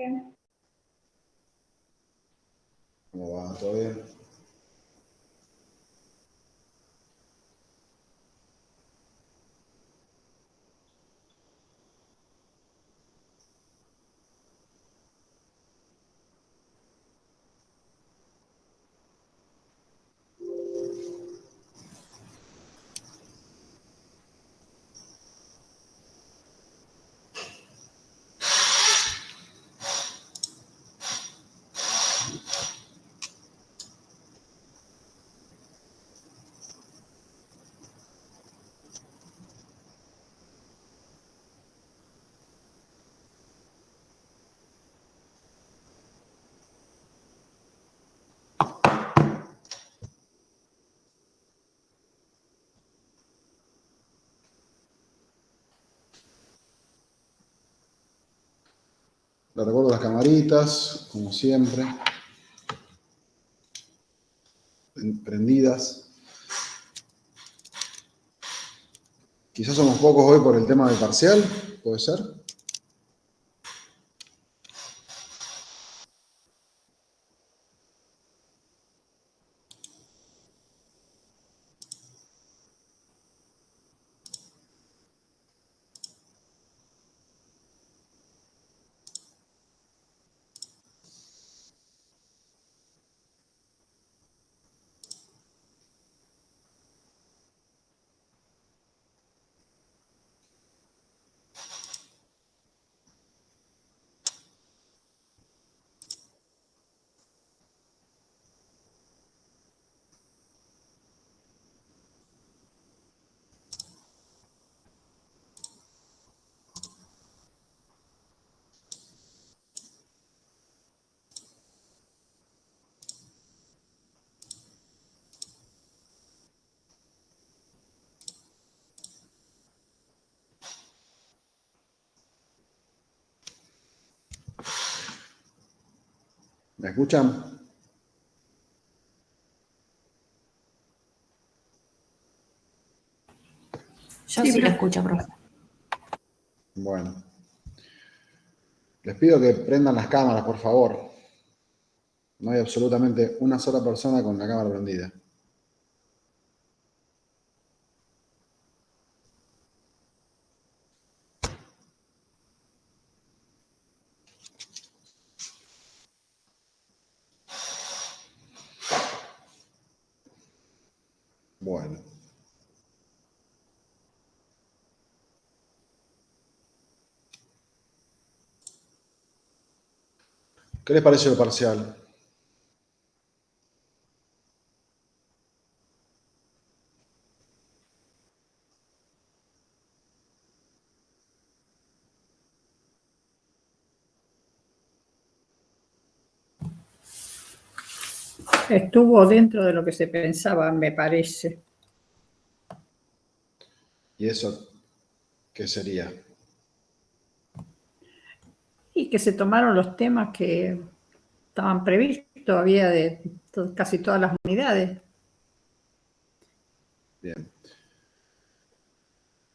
Bien. ¿Cómo va? ¿Todo bien? Les recuerdo las camaritas, como siempre, prendidas. Quizás somos pocos hoy por el tema del parcial, ¿puede ser? ¿Me escuchan? Yo sí lo escucho, profe. Bueno. Les pido que prendan las cámaras, por favor. No hay absolutamente una sola persona con la cámara prendida. Bueno. ¿Qué les pareció el parcial? Estuvo dentro de lo que se pensaba, me parece. ¿Y eso qué sería? Y que se tomaron los temas que estaban previstos, había de casi todas las unidades. Bien.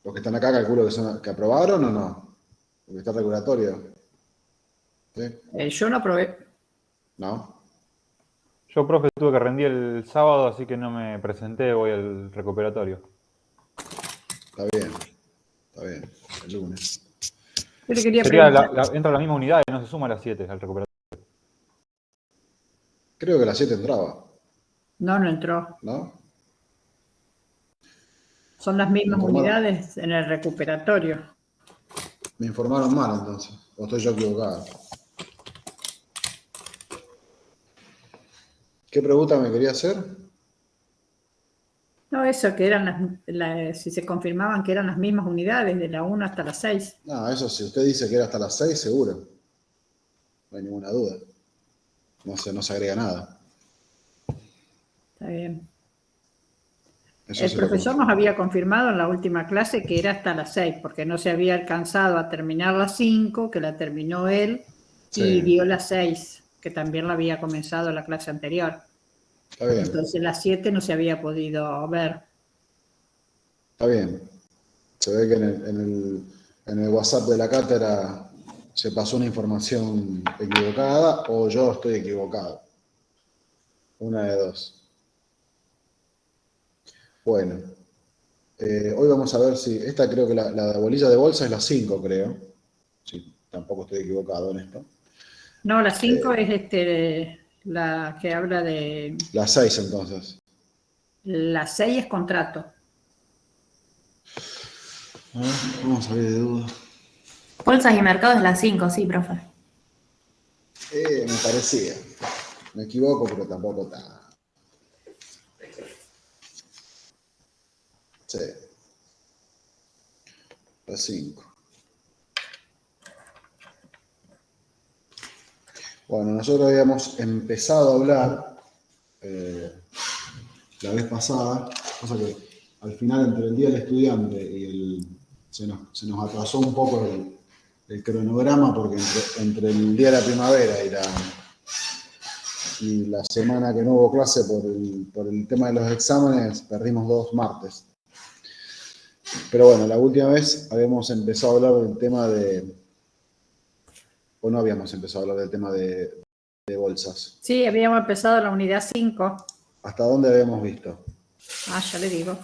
¿Los que están acá calculo que aprobaron o no? Porque está regulatorio. ¿Sí? Yo no aprobé. ¿No? Yo, profe, tuve que rendir el sábado, así que no me presenté, voy al recuperatorio. Está bien. Está bien. El lunes. Yo le quería Sería preguntar. entra a la misma unidad y no se suma a las 7 al recuperatorio. Creo que las 7 entraba. No, no entró. ¿No? Son las mismas Me informaron. unidades en el recuperatorio. Me informaron mal entonces. ¿O estoy yo equivocado? ¿Qué pregunta me quería hacer? No, eso que eran si se confirmaban que eran las mismas unidades, de la 1 hasta la 6. No, eso si usted dice que era hasta las 6, seguro. No hay ninguna duda. No se agrega nada. Está bien. Eso El se lo profesor nos había confirmado en la última clase que era hasta las 6, porque no se había alcanzado a terminar las 5, que la terminó él, y Sí. dio las 6, que también la había comenzado la clase anterior. Está bien. Entonces las 7 no se había podido ver. Está bien. Se ve que en el WhatsApp de la cátedra se pasó una información equivocada o yo estoy equivocado. Una de dos. Bueno, hoy vamos a ver si, esta creo que la bolilla de bolsa es la 5, creo. Sí, tampoco estoy equivocado en esto. No, la 5 es la que habla de... La 6 entonces. La 6 es contrato. A ver, vamos a ver de duda. Bolsas y mercados es la 5, sí, profe. Me parecía. Me equivoco, pero tampoco está. Sí. La 5. Bueno, nosotros habíamos empezado a hablar la vez pasada, cosa que al final entre el Día del Estudiante y se nos atrasó un poco el cronograma porque entre el Día de la Primavera y la semana que no hubo clase por el tema de los exámenes, perdimos 2 martes. Pero bueno, la última vez habíamos empezado a hablar del tema o no habíamos empezado a hablar del tema de bolsas. Sí, habíamos empezado la unidad 5. ¿Hasta dónde habíamos visto? Ah, ya le digo.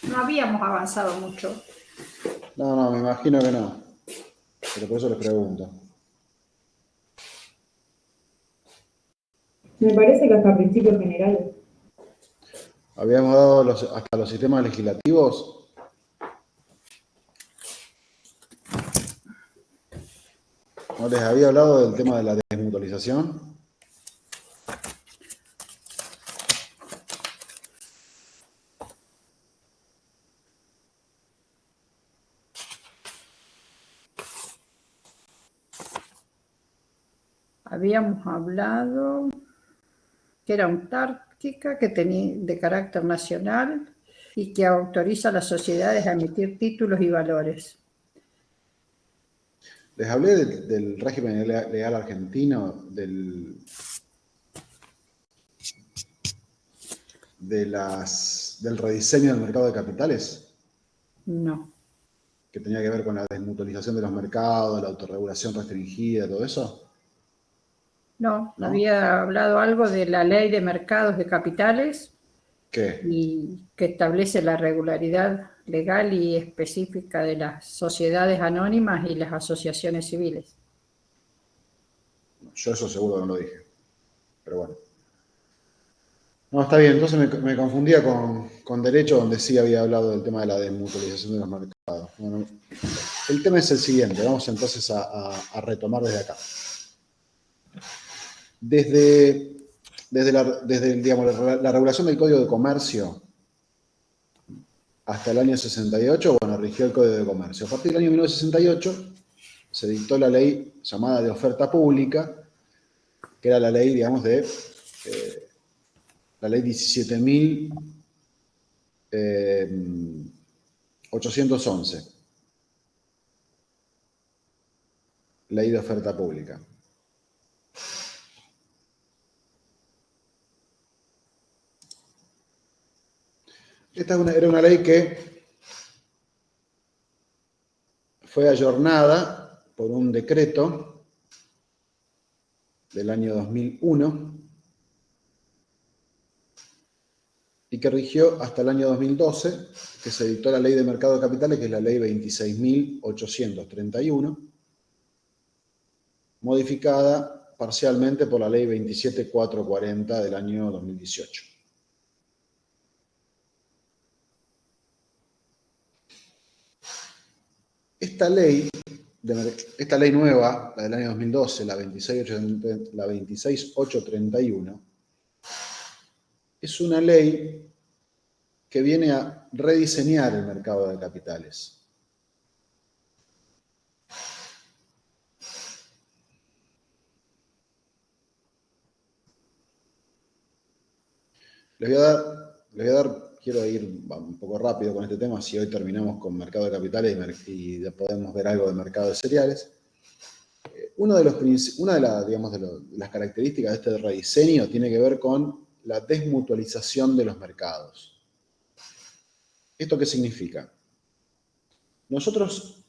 No habíamos avanzado mucho. No, me imagino que no. Pero por eso les pregunto. Me parece que hasta principios generales. Habíamos dado hasta los sistemas legislativos. ¿No les había hablado del tema de la desmutualización? Habíamos hablado que era autárquica, que tenía de carácter nacional y que autoriza a las sociedades a emitir títulos y valores. Les hablé del régimen legal argentino, del rediseño del mercado de capitales, No. que tenía que ver con la desmutualización de los mercados, la autorregulación restringida, todo eso. No, ¿No? había hablado algo de la ley de mercados de capitales ¿Qué? y que establece la regularidad legal y específica de las sociedades anónimas y las asociaciones civiles. Yo eso seguro que no lo dije. Pero bueno. No, está bien. Entonces me confundía con derecho, donde sí había hablado del tema de la desmutualización de los mercados. Bueno, el tema es el siguiente. Vamos entonces a retomar desde acá. Desde digamos, la regulación del Código de Comercio hasta el año 68, bueno, rigió el Código de Comercio. A partir del año 1968 se dictó la ley llamada de oferta pública, que era la ley, digamos, la ley 17.811. Ley de oferta pública. Esta era una ley que fue ayornada por un decreto del año 2001 y que rigió hasta el año 2012, que se dictó la Ley de Mercado de Capitales, que es la Ley 26.831, modificada parcialmente por la Ley 27.440 del año 2018. Esta ley nueva, la del año 2012, la 26.831, es una ley que viene a rediseñar el mercado de capitales. Les voy a dar, quiero ir un poco rápido con este tema, si hoy terminamos con mercado de capitales y podemos ver algo de mercado de cereales. Una de las características de este rediseño tiene que ver con la desmutualización de los mercados. ¿Esto qué significa? Nosotros,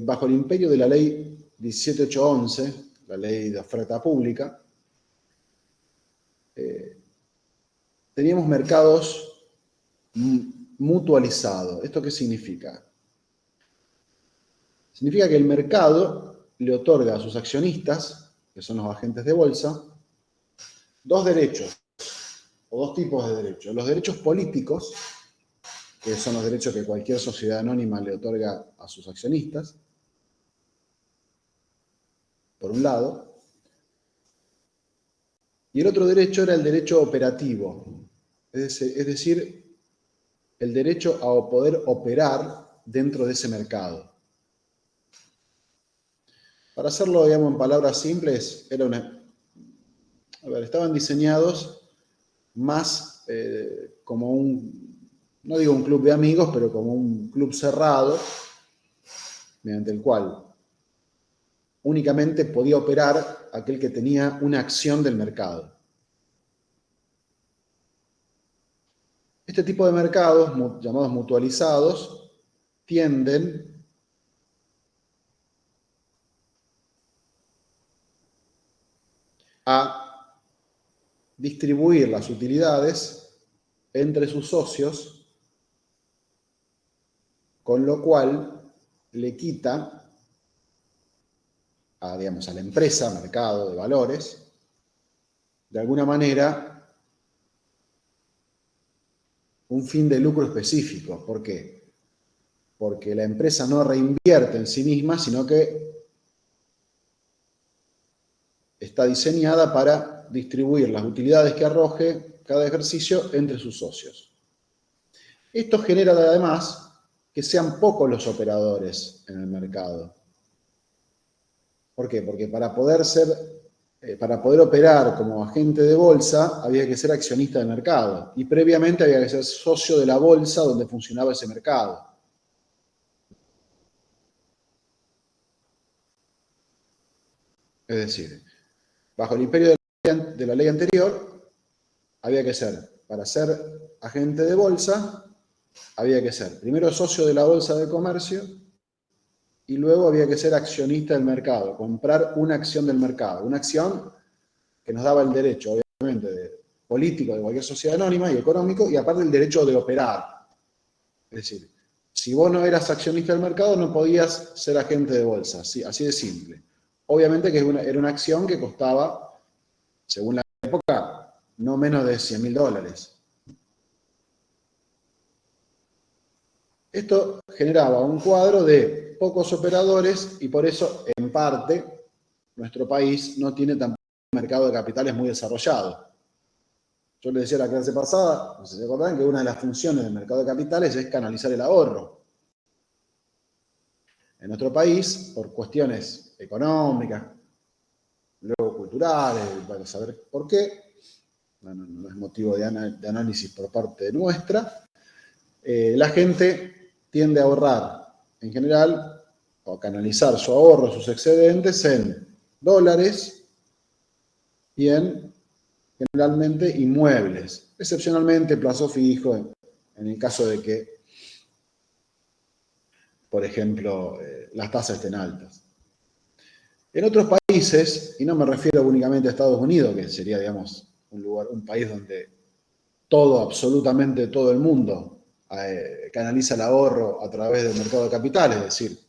bajo el imperio de la ley 17811, la ley de oferta pública, teníamos mercados mutualizados. ¿Esto qué significa? Significa que el mercado le otorga a sus accionistas, que son los agentes de bolsa, dos derechos, o dos tipos de derechos. Los derechos políticos, que son los derechos que cualquier sociedad anónima le otorga a sus accionistas, por un lado, y el otro derecho era el derecho operativo, es decir, el derecho a poder operar dentro de ese mercado. Para hacerlo, digamos, en palabras simples, estaban diseñados más como no digo un club de amigos, pero como un club cerrado, mediante el cual únicamente podía operar aquel que tenía una acción del mercado. Este tipo de mercados, llamados mutualizados, tienden a distribuir las utilidades entre sus socios, con lo cual le quita a la empresa, mercado de valores, de alguna manera, un fin de lucro específico. ¿Por qué? Porque la empresa no reinvierte en sí misma, sino que está diseñada para distribuir las utilidades que arroje cada ejercicio entre sus socios. Esto genera además que sean pocos los operadores en el mercado. ¿Por qué? Porque para poder operar como agente de bolsa había que ser accionista del mercado y previamente había que ser socio de la bolsa donde funcionaba ese mercado. Es decir, bajo el imperio de la ley anterior, había que ser, para ser agente de bolsa, había que ser primero socio de la bolsa de comercio y luego había que ser accionista del mercado, comprar una acción del mercado, una acción que nos daba el derecho, obviamente, político de cualquier sociedad anónima y económico, y aparte el derecho de operar. Es decir, si vos no eras accionista del mercado, no podías ser agente de bolsa, así de simple. Obviamente que era una acción que costaba, según la época, no menos de $100.000. Esto generaba un cuadro de pocos operadores y por eso, en parte, nuestro país no tiene tampoco un mercado de capitales muy desarrollado. Yo les decía la clase pasada, no sé si se acuerdan, que una de las funciones del mercado de capitales es canalizar el ahorro. En nuestro país, por cuestiones económicas, luego culturales, para saber por qué, no es motivo de análisis por parte nuestra, la gente tiende a ahorrar, en general, o a canalizar su ahorro, sus excedentes en dólares y en, generalmente, inmuebles, excepcionalmente plazo fijo, en el caso de que, por ejemplo, las tasas estén altas. En otros países, y no me refiero únicamente a Estados Unidos, que sería, digamos, un país donde absolutamente todo el mundo canaliza el ahorro a través del mercado de capitales, es decir,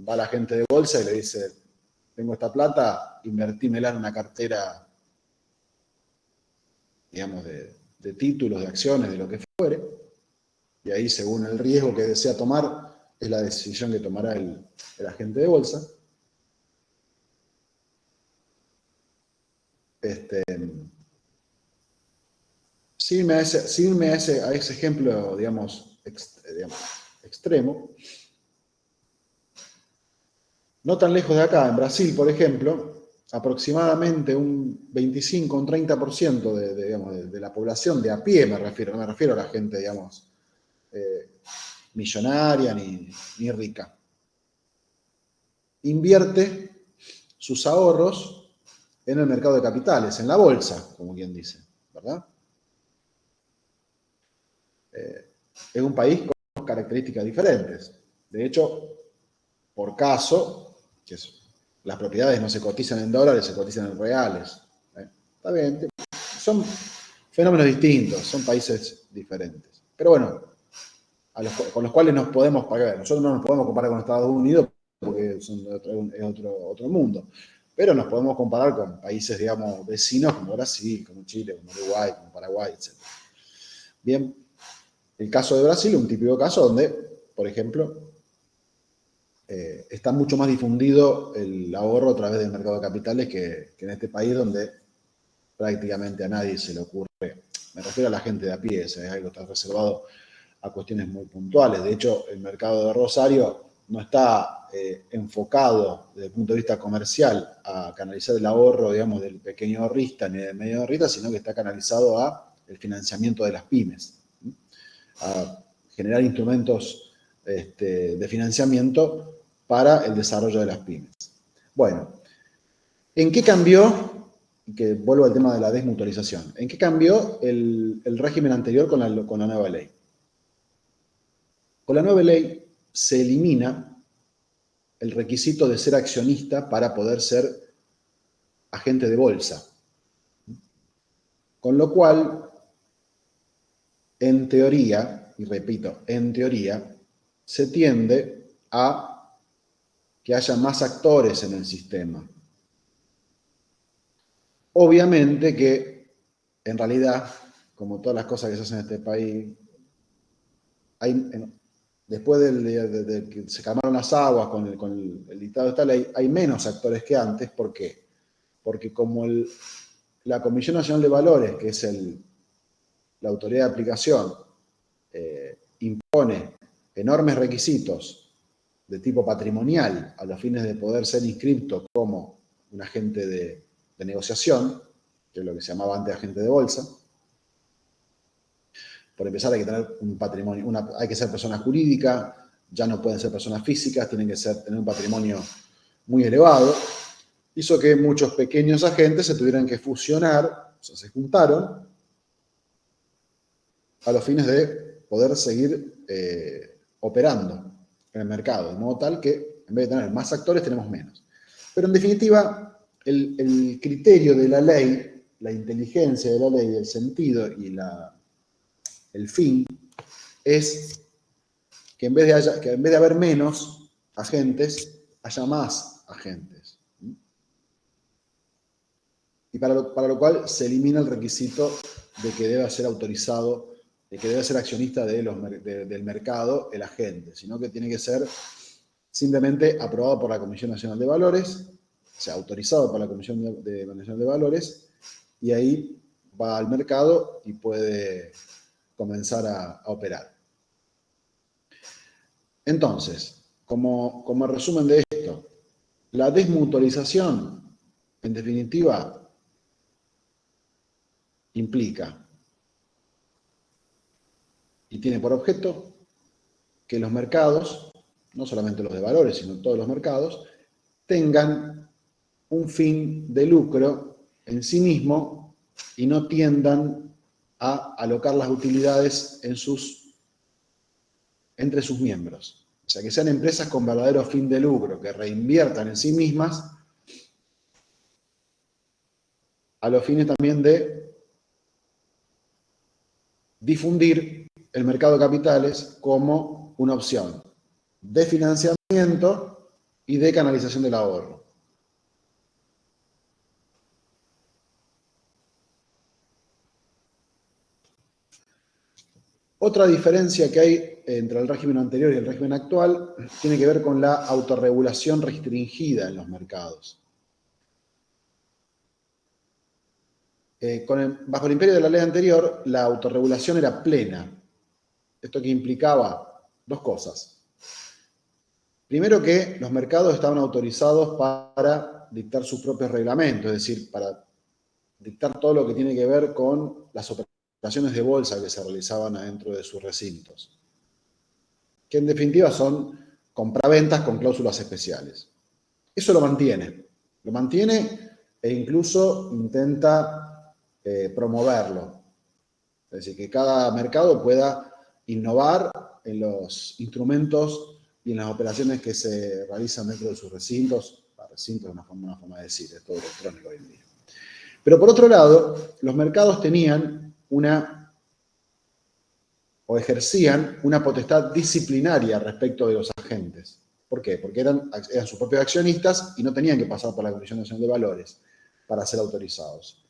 va la gente de bolsa y le dice, tengo esta plata, invertímela en una cartera, digamos, de títulos, de acciones, de lo que fuere, y ahí, según el riesgo que desea tomar, es la decisión que tomará el agente de bolsa. Sin irme a ese ejemplo, digamos, extremo, no tan lejos de acá, en Brasil, por ejemplo, aproximadamente un 25, un 30% de la población de a pie, no me refiero a la gente, digamos, millonaria ni rica, invierte sus ahorros en el mercado de capitales, en la bolsa, como quien dice, ¿verdad? Es un país con características diferentes. De hecho, por caso, las propiedades no se cotizan en dólares, se cotizan en reales. Está bien, son fenómenos distintos, son países diferentes. Pero bueno, con los cuales nos podemos pagar. Nosotros no nos podemos comparar con Estados Unidos porque es otro mundo. Pero nos podemos comparar con países, digamos, vecinos como Brasil, como Chile, como Uruguay, como Paraguay, etc. Bien, el caso de Brasil es un típico caso donde, por ejemplo, está mucho más difundido el ahorro a través del mercado de capitales que en este país donde prácticamente a nadie se le ocurre. Me refiero a la gente de a pie, es algo que está reservado a cuestiones muy puntuales. De hecho, el mercado de Rosario no está enfocado desde el punto de vista comercial a canalizar el ahorro, digamos, del pequeño ahorrista ni del medio ahorrista, sino que está canalizado a el financiamiento de las pymes, a generar instrumentos de financiamiento para el desarrollo de las pymes. Bueno, ¿en qué cambió? Que vuelvo al tema de la desmutualización. ¿En qué cambió el régimen anterior con la nueva ley? Con la nueva ley se elimina el requisito de ser accionista para poder ser agente de bolsa. Con lo cual, en teoría, y repito, en teoría, se tiende a que haya más actores en el sistema. Obviamente que, en realidad, como todas las cosas que se hacen en este país, después de que se calmaron las aguas con el dictado de esta ley, hay menos actores que antes. ¿Por qué? Porque como la Comisión Nacional de Valores, que es la autoridad de aplicación, impone enormes requisitos de tipo patrimonial a los fines de poder ser inscripto como un agente de negociación, que es lo que se llamaba antes agente de bolsa. Por empezar, hay que tener un patrimonio, hay que ser persona jurídica, ya no pueden ser personas físicas, tienen que tener un patrimonio muy elevado. Hizo que muchos pequeños agentes se tuvieran que fusionar, o sea, se juntaron a los fines de poder seguir operando en el mercado, de modo tal que en vez de tener más actores tenemos menos. Pero en definitiva, el criterio de la ley, la inteligencia de la ley, el sentido y el fin es que en vez de haber menos agentes, haya más agentes. Y para lo cual se elimina el requisito de que deba ser autorizado, de que debe ser accionista del mercado el agente, sino que tiene que ser simplemente aprobado por la Comisión Nacional de Valores, o sea, autorizado por la Comisión Nacional de Valores, y ahí va al mercado y puede comenzar a operar. Entonces, como resumen de esto, la desmutualización, en definitiva, implica y tiene por objeto que los mercados, no solamente los de valores, sino todos los mercados, tengan un fin de lucro en sí mismo y no tiendan a alocar las utilidades entre sus miembros. O sea, que sean empresas con verdadero fin de lucro, que reinviertan en sí mismas a los fines también de difundir el mercado de capitales como una opción de financiamiento y de canalización del ahorro. Otra diferencia que hay entre el régimen anterior y el régimen actual tiene que ver con la autorregulación restringida en los mercados. Bajo el imperio de la ley anterior, la autorregulación era plena. Esto que implicaba dos cosas. Primero, que los mercados estaban autorizados para dictar sus propios reglamentos, es decir, para dictar todo lo que tiene que ver con las operaciones de bolsa que se realizaban adentro de sus recintos, que en definitiva son compraventas con cláusulas especiales. Eso lo mantiene e incluso intenta promoverlo. Es decir, que cada mercado pueda innovar en los instrumentos y en las operaciones que se realizan dentro de sus recintos. Recintos es una forma de decir, es todo electrónico hoy en día. Pero por otro lado, los mercados tenían o ejercían una potestad disciplinaria respecto de los agentes. ¿Por qué? Porque eran sus propios accionistas y no tenían que pasar por la Comisión Nacional de Valores para ser autorizados.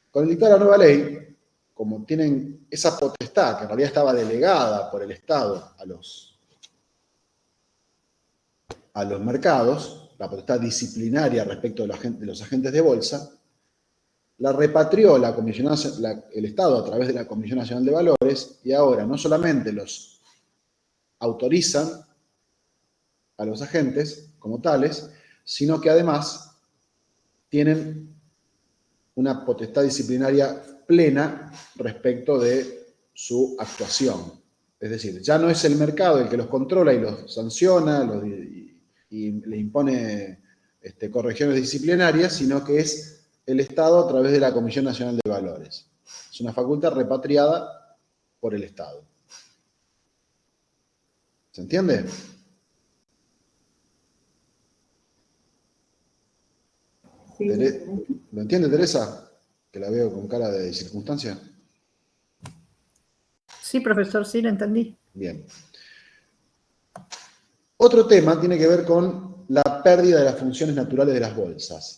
Con el dictado de la nueva ley, como tienen esa potestad, que en realidad estaba delegada por el Estado a los mercados, la potestad disciplinaria respecto de los agentes de bolsa, la repatrió el Estado a través de la Comisión Nacional de Valores y ahora no solamente los autorizan a los agentes como tales, sino que además tienen una potestad disciplinaria plena respecto de su actuación. Es decir, ya no es el mercado el que los controla y los sanciona y le impone correcciones disciplinarias, sino que es el Estado a través de la Comisión Nacional de Valores. Es una facultad repatriada por el Estado. ¿Se entiende? Sí, ¿Lo entiende, Teresa? Que la veo con cara de circunstancia. Sí, profesor, sí, lo entendí. Bien. Otro tema tiene que ver con la pérdida de las funciones naturales de las bolsas.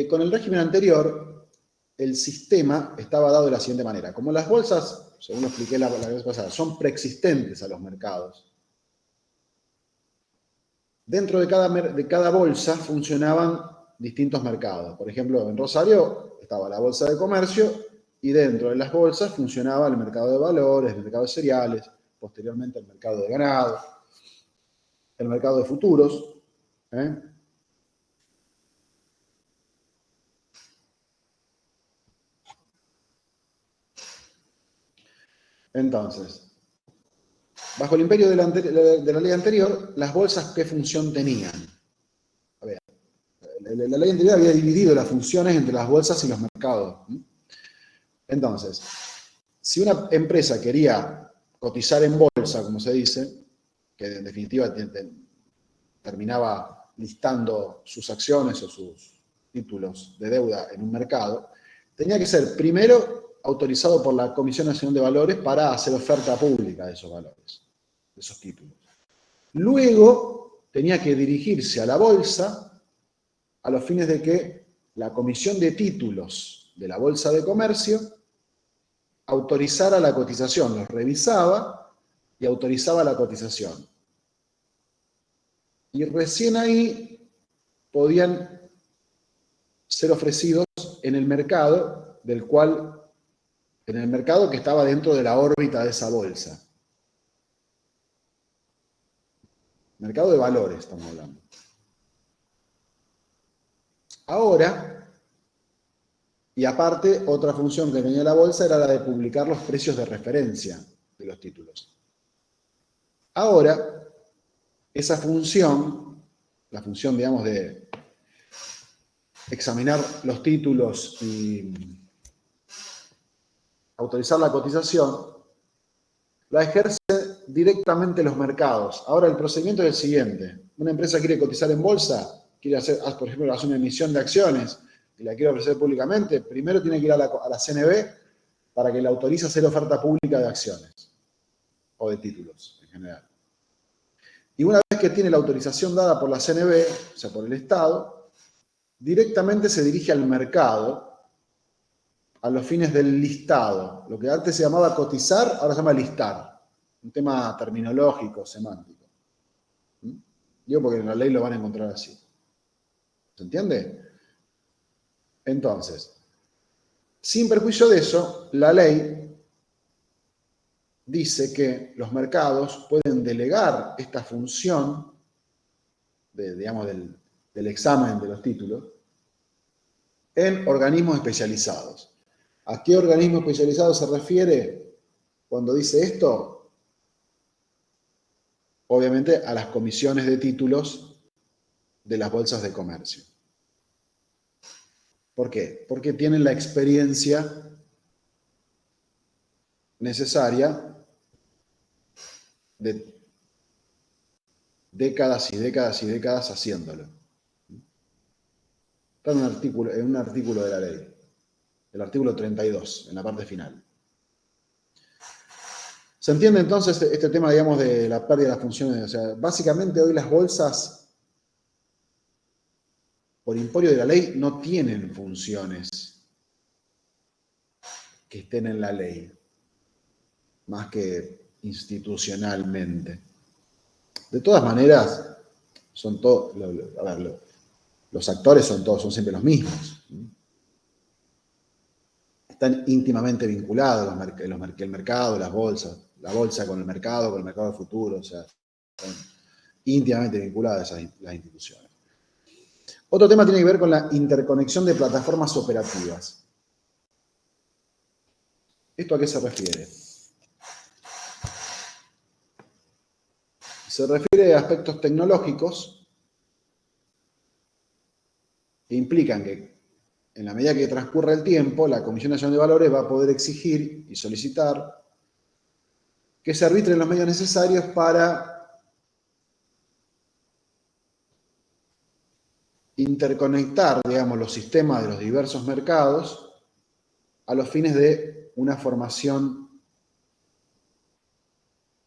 Con el régimen anterior, el sistema estaba dado de la siguiente manera. Como las bolsas, según lo expliqué la vez pasada, son preexistentes a los mercados, dentro de cada bolsa funcionaban distintos mercados. Por ejemplo, en Rosario estaba la bolsa de comercio y dentro de las bolsas funcionaba el mercado de valores, el mercado de cereales, posteriormente el mercado de ganado, el mercado de futuros. Entonces, bajo el imperio de la ley anterior, las bolsas, ¿qué función tenían? A ver, la ley anterior había dividido las funciones entre las bolsas y los mercados. Entonces, si una empresa quería cotizar en bolsa, como se dice, que en definitiva terminaba listando sus acciones o sus títulos de deuda en un mercado, tenía que ser primero autorizado por la Comisión Nacional de Valores para hacer oferta pública de esos valores, de esos títulos. Luego tenía que dirigirse a la bolsa a los fines de que la Comisión de Títulos de la Bolsa de Comercio autorizara la cotización, los revisaba y autorizaba la cotización. Y recién ahí podían ser ofrecidos en el mercado en el mercado que estaba dentro de la órbita de esa bolsa. Mercado de valores estamos hablando. Ahora, y aparte, otra función que tenía la bolsa era la de publicar los precios de referencia de los títulos. Ahora, esa función, la función, digamos, de examinar los títulos y autorizar la cotización, la ejerce directamente los mercados. Ahora el procedimiento es el siguiente. Una empresa quiere cotizar en bolsa, quiere hacer, por ejemplo, hacer una emisión de acciones y la quiere ofrecer públicamente, primero tiene que ir a la CNB para que le autorice hacer oferta pública de acciones o de títulos en general. Y una vez que tiene la autorización dada por la CNB, o sea, por el Estado, directamente se dirige al mercado a los fines del listado. Lo que antes se llamaba cotizar, ahora se llama listar. Un tema terminológico, semántico. Digo porque en la ley lo van a encontrar así. ¿Se entiende? Entonces, sin perjuicio de eso, la ley dice que los mercados pueden delegar esta función digamos, del examen de los títulos en organismos especializados. ¿A qué organismo especializado se refiere cuando dice esto? Obviamente a las comisiones de títulos de las bolsas de comercio. ¿Por qué? Porque tienen la experiencia necesaria de décadas y décadas y décadas haciéndolo. Está en un artículo de la ley, el artículo 32, en la parte final. ¿Se entiende entonces este tema, digamos, de la pérdida de las funciones? O sea, básicamente hoy las bolsas, por imperio de la ley, no tienen funciones que estén en la ley, más que institucionalmente. De todas maneras, son todos, los actores son siempre los mismos. Están íntimamente vinculados el mercado, las bolsas, la bolsa con el mercado de futuro, o sea, están íntimamente vinculadas las instituciones. Otro tema tiene que ver con la interconexión de plataformas operativas. ¿Esto a qué se refiere? Se refiere a aspectos tecnológicos que implican que en la medida que transcurra el tiempo, la Comisión Nacional de Valores va a poder exigir y solicitar que se arbitren los medios necesarios para interconectar, digamos, los sistemas de los diversos mercados a los fines de una formación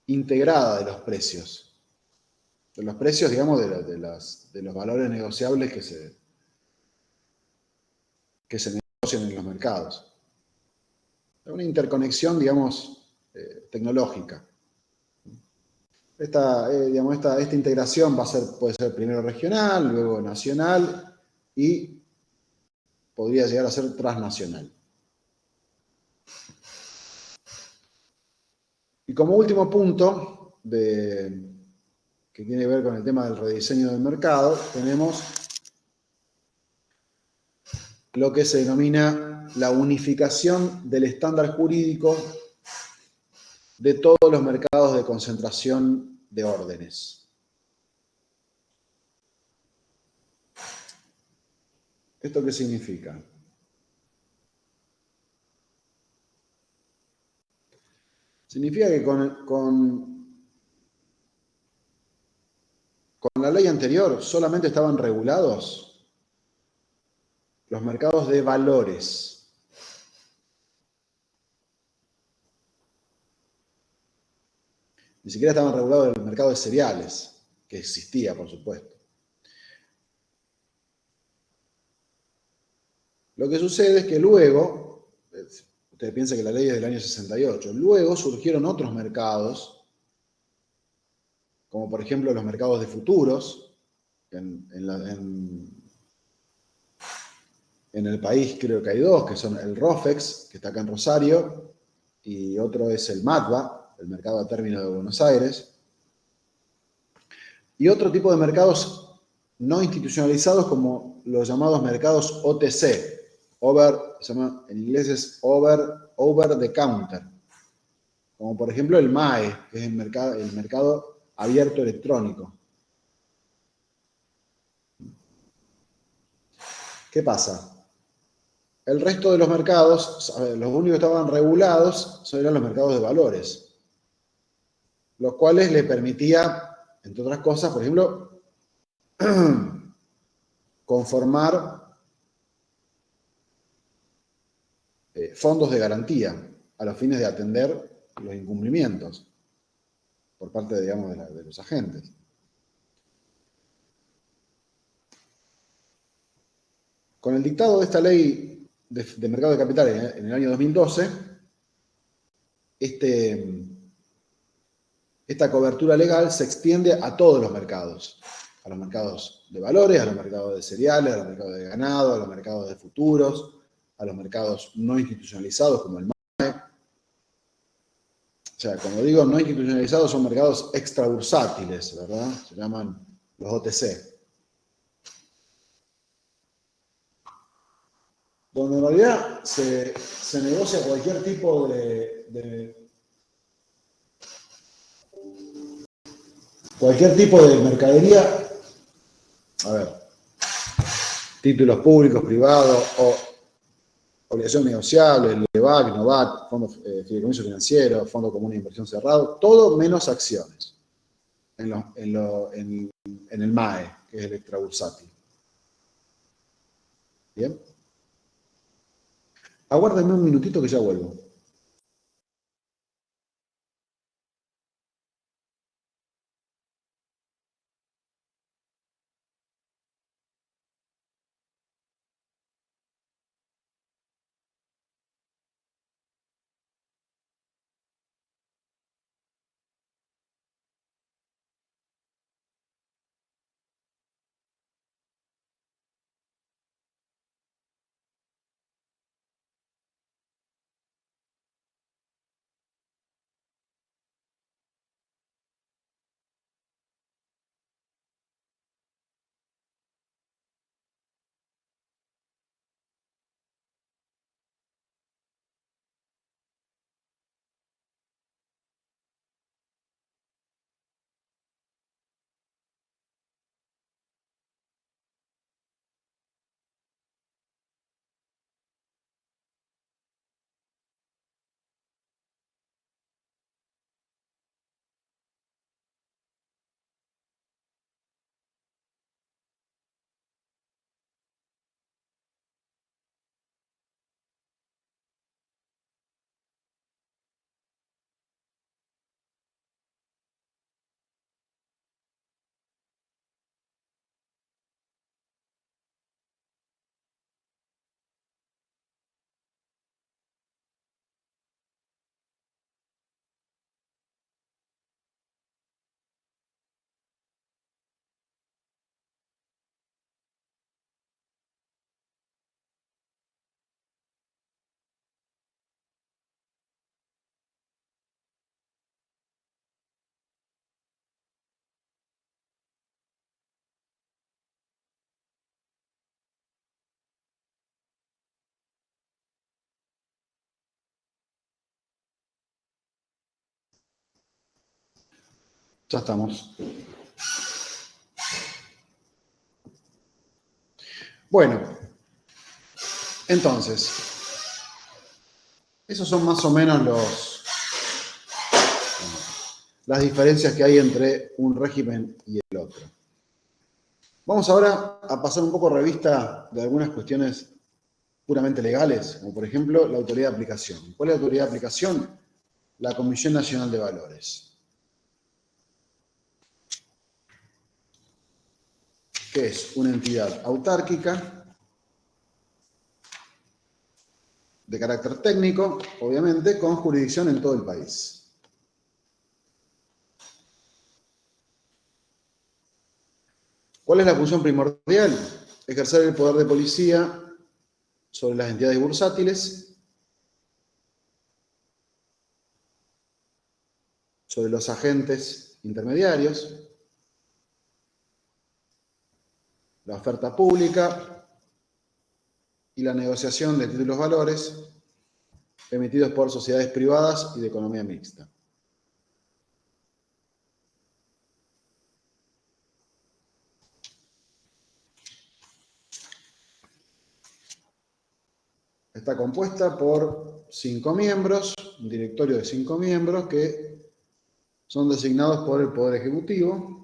integrada de los precios. De los precios, digamos, de los valores negociables que se negocian en los mercados. Una interconexión, digamos, tecnológica. Esta integración puede ser primero regional, luego nacional y podría llegar a ser transnacional. Y como último punto, que tiene que ver con el tema del rediseño del mercado, tenemos lo que se denomina la unificación del estándar jurídico de todos los mercados de concentración de órdenes. ¿Esto qué significa? Significa que con la ley anterior solamente estaban regulados los mercados de valores. Ni siquiera estaban regulados el mercado de cereales, que existía, por supuesto. Lo que sucede es que luego, ustedes piensan que la ley es del año 68, luego surgieron otros mercados, como por ejemplo los mercados de futuros. En el país creo que hay dos, que son el ROFEX, que está acá en Rosario, y otro es el MATBA, el mercado a término de Buenos Aires, y otro tipo de mercados no institucionalizados como los llamados mercados OTC, en inglés es over the counter, como por ejemplo el MAE, que es el mercado abierto electrónico. ¿Qué pasa? El resto de los mercados, los únicos que estaban regulados eran los mercados de valores, los cuales le permitía, entre otras cosas, por ejemplo, conformar fondos de garantía a los fines de atender los incumplimientos por parte, digamos, de los agentes. Con el dictado de esta ley de mercado de capitales en el año 2012, esta cobertura legal se extiende a todos los mercados de valores, a los mercados de cereales, a los mercados de ganado, a los mercados de futuros, a los mercados no institucionalizados como el MAE. O sea, como digo, no institucionalizados son mercados extrabursátiles, ¿verdad? Se llaman los OTC. Donde en realidad se negocia cualquier tipo cualquier tipo de mercadería, títulos públicos, privados o obligaciones negociables, LEVAC, NOVAC, Fondo Fideicomiso Financiero, Fondo Común de Inversión Cerrado, todo menos acciones en el MAE, que es el extrabursátil. ¿Bien? Aguárdenme un minutito que ya vuelvo. Ya estamos. Bueno, entonces, esos son más o menos las diferencias que hay entre un régimen y el otro. Vamos ahora a pasar un poco revista de algunas cuestiones puramente legales, como por ejemplo la autoridad de aplicación. ¿Cuál es la autoridad de aplicación? La Comisión Nacional de Valores, que es una entidad autárquica de carácter técnico, obviamente, con jurisdicción en todo el país. ¿Cuál es la función primordial? Ejercer el poder de policía sobre las entidades bursátiles, sobre los agentes intermediarios, la oferta pública y la negociación de títulos valores emitidos por sociedades privadas y de economía mixta. Está compuesta por 5 miembros, un directorio de 5 miembros que son designados por el Poder Ejecutivo.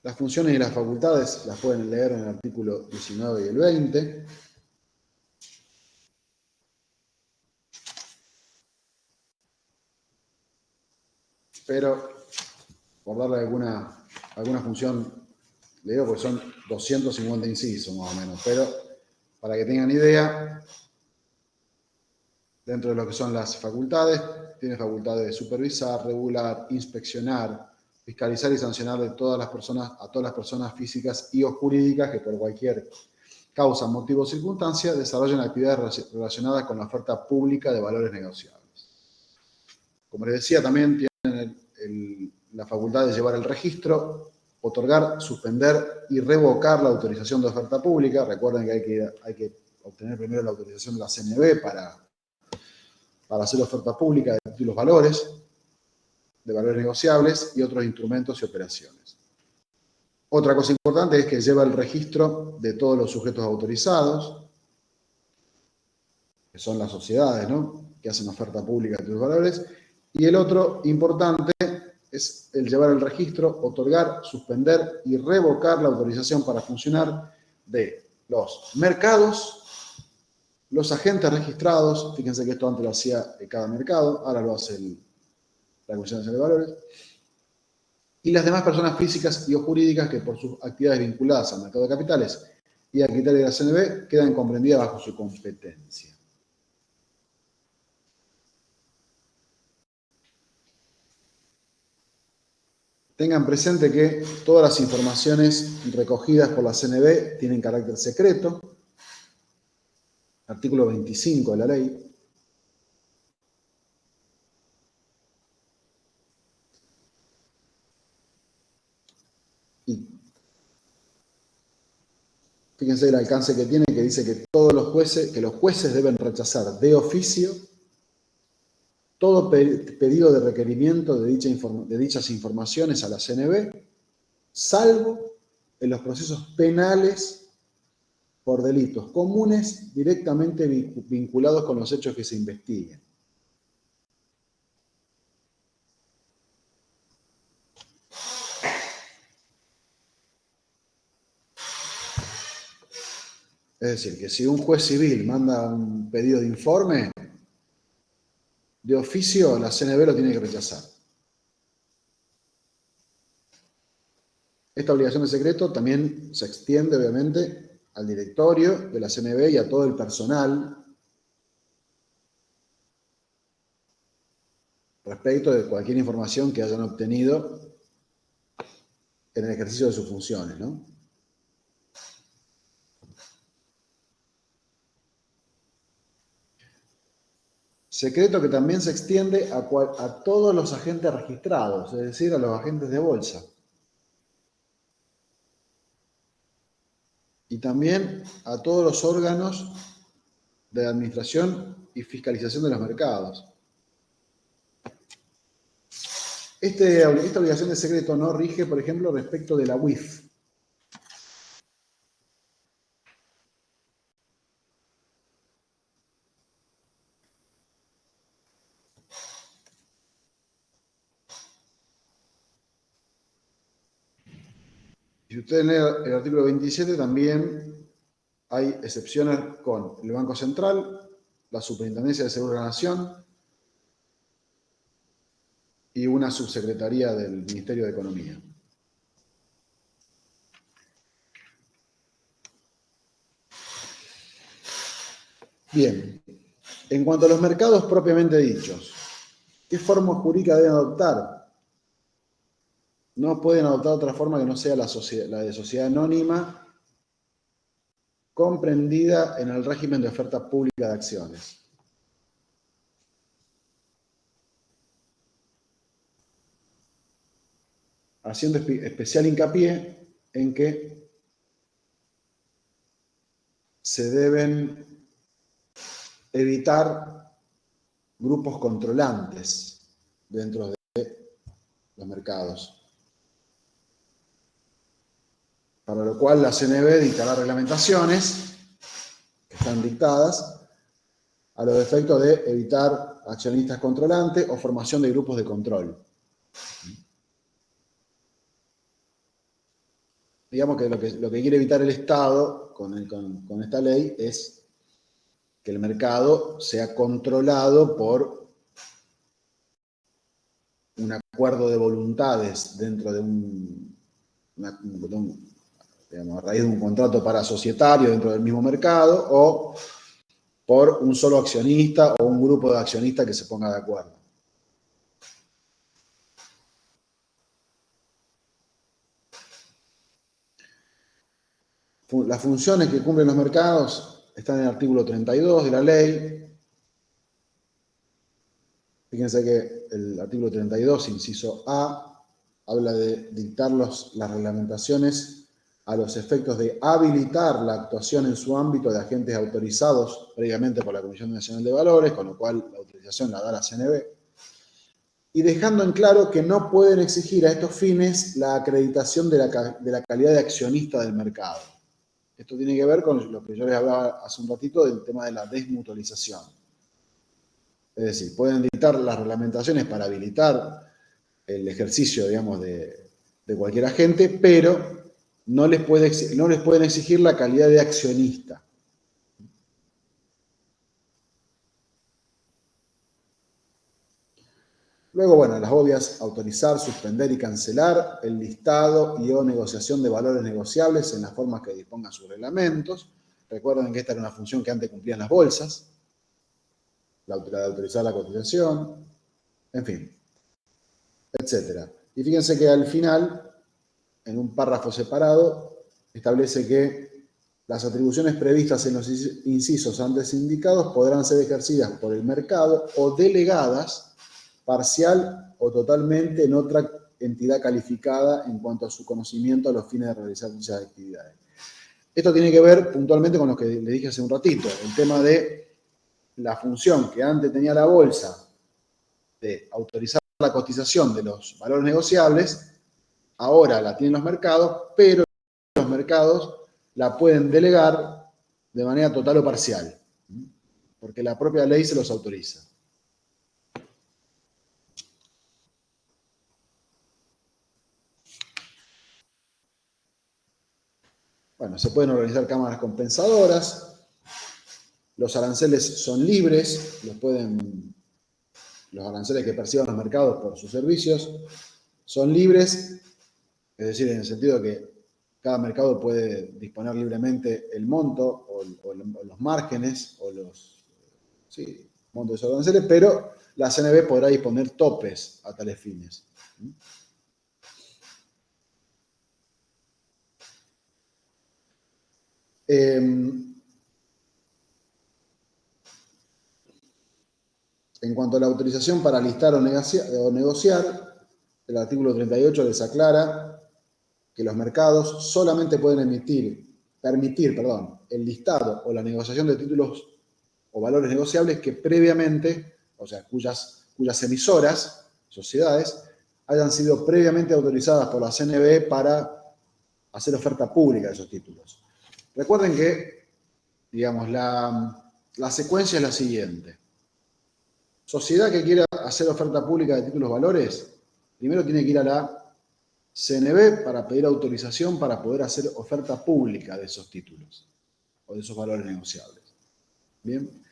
Las funciones y las facultades las pueden leer en el artículo 19 y el 20. Pero, por darle alguna función, le digo porque son 250 incisos más o menos, pero para que tengan idea, dentro de lo que son las facultades, tiene facultades de supervisar, regular, inspeccionar, fiscalizar y sancionar a todas las personas físicas y o jurídicas que por cualquier causa, motivo o circunstancia desarrollen actividades relacionadas con la oferta pública de valores negociables. Como les decía, también tienen la facultad de llevar el registro, otorgar, suspender y revocar la autorización de oferta pública. Recuerden que hay que obtener primero la autorización de la CNB para para hacer oferta pública de títulos valores, de valores negociables y otros instrumentos y operaciones. Otra cosa importante es que lleva el registro de todos los sujetos autorizados, que son las sociedades, ¿no?, que hacen oferta pública de títulos valores. Y el otro importante es el llevar el registro, otorgar, suspender y revocar la autorización para funcionar de los mercados, los agentes registrados, fíjense que esto antes lo hacía cada mercado, ahora lo hace la Comisión Nacional de Valores, y las demás personas físicas y o jurídicas que por sus actividades vinculadas al mercado de capitales y al criterio de la CNB quedan comprendidas bajo su competencia. Tengan presente que todas las informaciones recogidas por la CNB tienen carácter secreto. Artículo 25 de la ley. Y fíjense el alcance que tiene, que dice que los jueces deben rechazar de oficio todo pedido de requerimiento de dichas informaciones a la CNB, salvo en los procesos penales por delitos comunes directamente vinculados con los hechos que se investiguen. Es decir, que si un juez civil manda un pedido de informe, de oficio la CNB lo tiene que rechazar. Esta obligación de secreto también se extiende, obviamente, al directorio de la CNB y a todo el personal respecto de cualquier información que hayan obtenido en el ejercicio de sus funciones, ¿no? Secreto que también se extiende a todos los agentes registrados, es decir, a los agentes de bolsa. Y también a todos los órganos de administración y fiscalización de los mercados. Esta obligación de secreto no rige, por ejemplo, respecto de la UIF. Si ustedes leen el artículo 27, también hay excepciones con el Banco Central, la Superintendencia de Seguros de la Nación y una subsecretaría del Ministerio de Economía. Bien, en cuanto a los mercados propiamente dichos, ¿qué forma jurídica deben adoptar? No pueden adoptar otra forma que no sea la de sociedad anónima comprendida en el régimen de oferta pública de acciones. Haciendo especial hincapié en que se deben evitar grupos controlantes dentro de los mercados. Para lo cual la CNB dictará reglamentaciones que están dictadas a los efectos de evitar accionistas controlantes o formación de grupos de control. Digamos que lo que quiere evitar el Estado con esta ley es que el mercado sea controlado por un acuerdo de voluntades dentro de digamos, a raíz de un contrato parasocietario dentro del mismo mercado o por un solo accionista o un grupo de accionistas que se ponga de acuerdo. Las funciones que cumplen los mercados están en el artículo 32 de la ley. Fíjense que el artículo 32, inciso A, habla de dictar las reglamentaciones a los efectos de habilitar la actuación en su ámbito de agentes autorizados previamente por la Comisión Nacional de Valores, con lo cual la autorización la da la CNB, y dejando en claro que no pueden exigir a estos fines la acreditación de la calidad de accionista del mercado. Esto tiene que ver con lo que yo les hablaba hace un ratito del tema de la desmutualización. Es decir, pueden dictar las reglamentaciones para habilitar el ejercicio, digamos, de cualquier agente, pero no les pueden exigir la calidad de accionista. Luego, bueno, las obvias: autorizar, suspender y cancelar el listado y o negociación de valores negociables en las formas que dispongan sus reglamentos. Recuerden que esta era una función que antes cumplían las bolsas, la de autorizar la cotización, en fin, etc. Y fíjense que al final, en un párrafo separado, establece que las atribuciones previstas en los incisos antes indicados podrán ser ejercidas por el mercado o delegadas parcial o totalmente en otra entidad calificada en cuanto a su conocimiento a los fines de realizar dichas actividades. Esto tiene que ver puntualmente con lo que le dije hace un ratito, el tema de la función que antes tenía la bolsa de autorizar la cotización de los valores negociables, ahora la tienen los mercados, pero los mercados la pueden delegar de manera total o parcial, porque la propia ley se los autoriza. Bueno, se pueden organizar cámaras compensadoras, los aranceles son libres, los aranceles que perciban los mercados por sus servicios son libres, es decir, en el sentido de que cada mercado puede disponer libremente el monto o los márgenes o los montos de esos aranceles, pero la CNB podrá disponer topes a tales fines. En cuanto a la autorización para listar o negociar, el artículo 38 les aclara que los mercados solamente pueden permitir el listado o la negociación de títulos o valores negociables que previamente, o sea, cuyas emisoras, sociedades, hayan sido previamente autorizadas por la CNB para hacer oferta pública de esos títulos. Recuerden que, digamos, la secuencia es la siguiente. Sociedad que quiera hacer oferta pública de títulos valores, primero tiene que ir a la CNB para pedir autorización para poder hacer oferta pública de esos títulos o de esos valores negociables. Bien.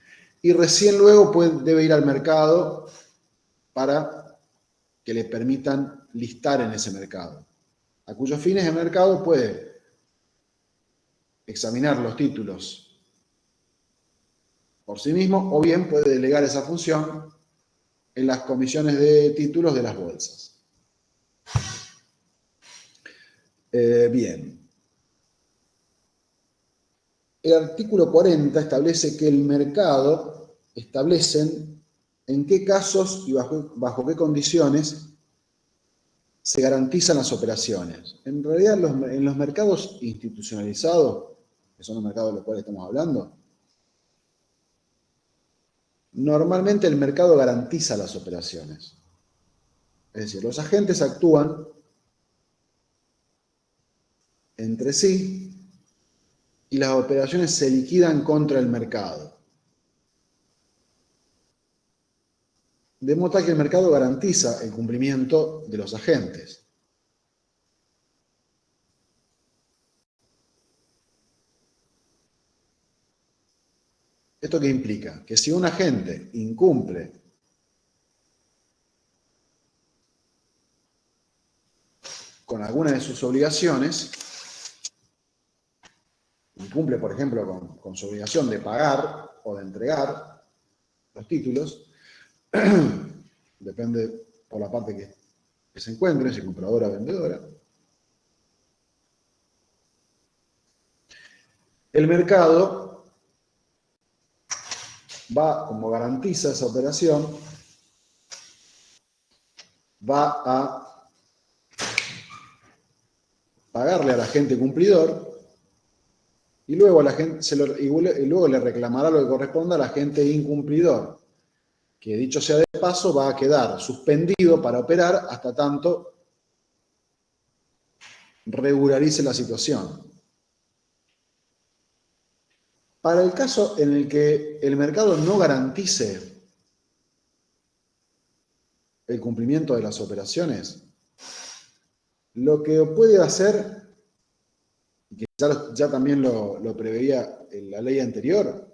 Y recién luego debe ir al mercado para que le permitan listar en ese mercado. A cuyos fines el mercado puede examinar los títulos por sí mismo o bien puede delegar esa función en las comisiones de títulos de las bolsas. Bien. El artículo 40 establece que el mercado establecen en qué casos y bajo qué condiciones se garantizan las operaciones. En realidad, en los mercados institucionalizados, que son los mercados de los cuales estamos hablando, normalmente el mercado garantiza las operaciones. Es decir, los agentes actúan entre sí y las operaciones se liquidan contra el mercado. De modo tal que el mercado garantiza el cumplimiento de los agentes. ¿Esto qué implica? Que si un agente incumple con alguna de sus obligaciones, incumple, por ejemplo, con su obligación de pagar o de entregar los títulos, depende por la parte que se encuentre, si compradora o vendedora, el mercado va, como garantiza esa operación, va a pagarle al agente cumplidor y luego, y luego le reclamará lo que corresponda al agente incumplidor, que dicho sea de paso va a quedar suspendido para operar hasta tanto regularice la situación. Para el caso en el que el mercado no garantice el cumplimiento de las operaciones, lo que puede hacer, y que ya también lo preveía en la ley anterior,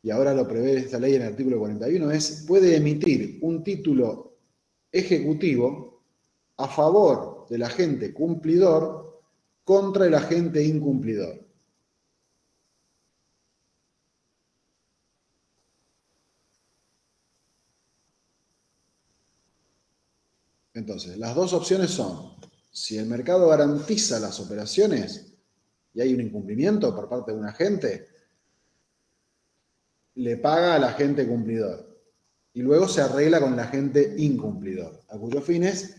y ahora lo prevé esta ley en el artículo 41, puede emitir un título ejecutivo a favor del agente cumplidor contra el agente incumplidor. Entonces, las dos opciones son, si el mercado garantiza las operaciones y hay un incumplimiento por parte de un agente, le paga al agente cumplidor y luego se arregla con el agente incumplidor, a cuyos fines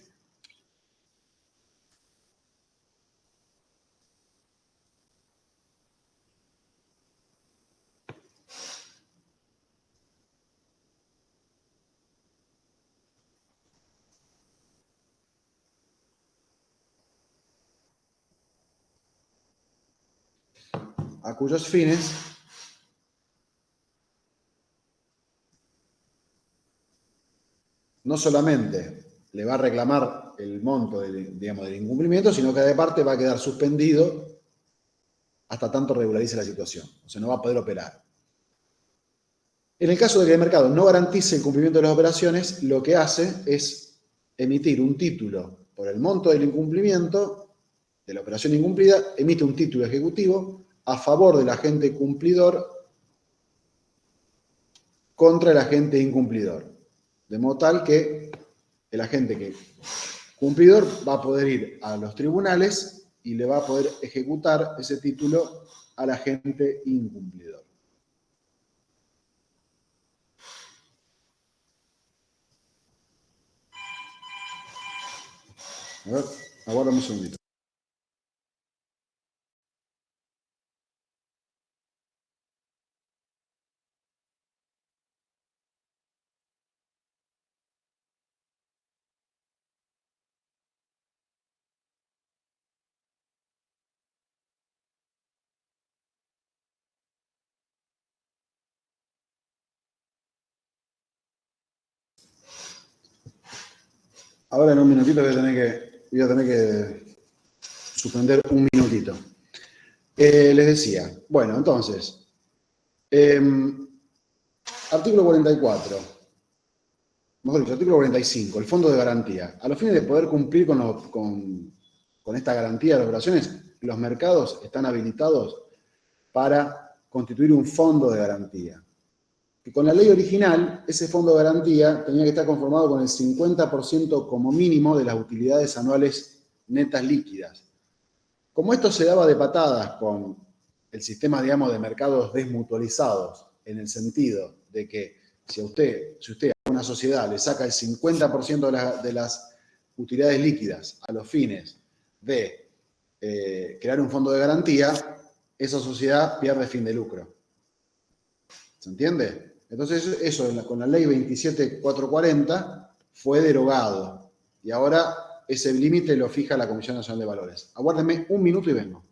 no solamente le va a reclamar el monto del incumplimiento, sino que de parte va a quedar suspendido hasta tanto regularice la situación. O sea, no va a poder operar. En el caso de que el mercado no garantice el cumplimiento de las operaciones, lo que hace es emitir un título por el monto del incumplimiento, de la operación incumplida, emite un título ejecutivo a favor del agente cumplidor contra el agente incumplidor. De modo tal que el agente cumplidor va a poder ir a los tribunales y le va a poder ejecutar ese título al agente incumplidor. A ver, aguárdame un segundito. Ahora en un minutito voy a tener que suspender un minutito. Les decía, bueno, entonces, artículo 44, mejor dicho, artículo 45, el fondo de garantía. A los fines de poder cumplir con esta garantía de operaciones, los mercados están habilitados para constituir un fondo de garantía. Que con la ley original, ese fondo de garantía tenía que estar conformado con el 50% como mínimo de las utilidades anuales netas líquidas. Como esto se daba de patadas con el sistema, digamos, de mercados desmutualizados, en el sentido de que si usted a una sociedad le saca el 50% de las utilidades líquidas a los fines de crear un fondo de garantía, esa sociedad pierde fin de lucro. ¿Se entiende? Entonces eso con la ley 27.440 fue derogado y ahora ese límite lo fija la Comisión Nacional de Valores. Aguárdenme un minuto y vengo.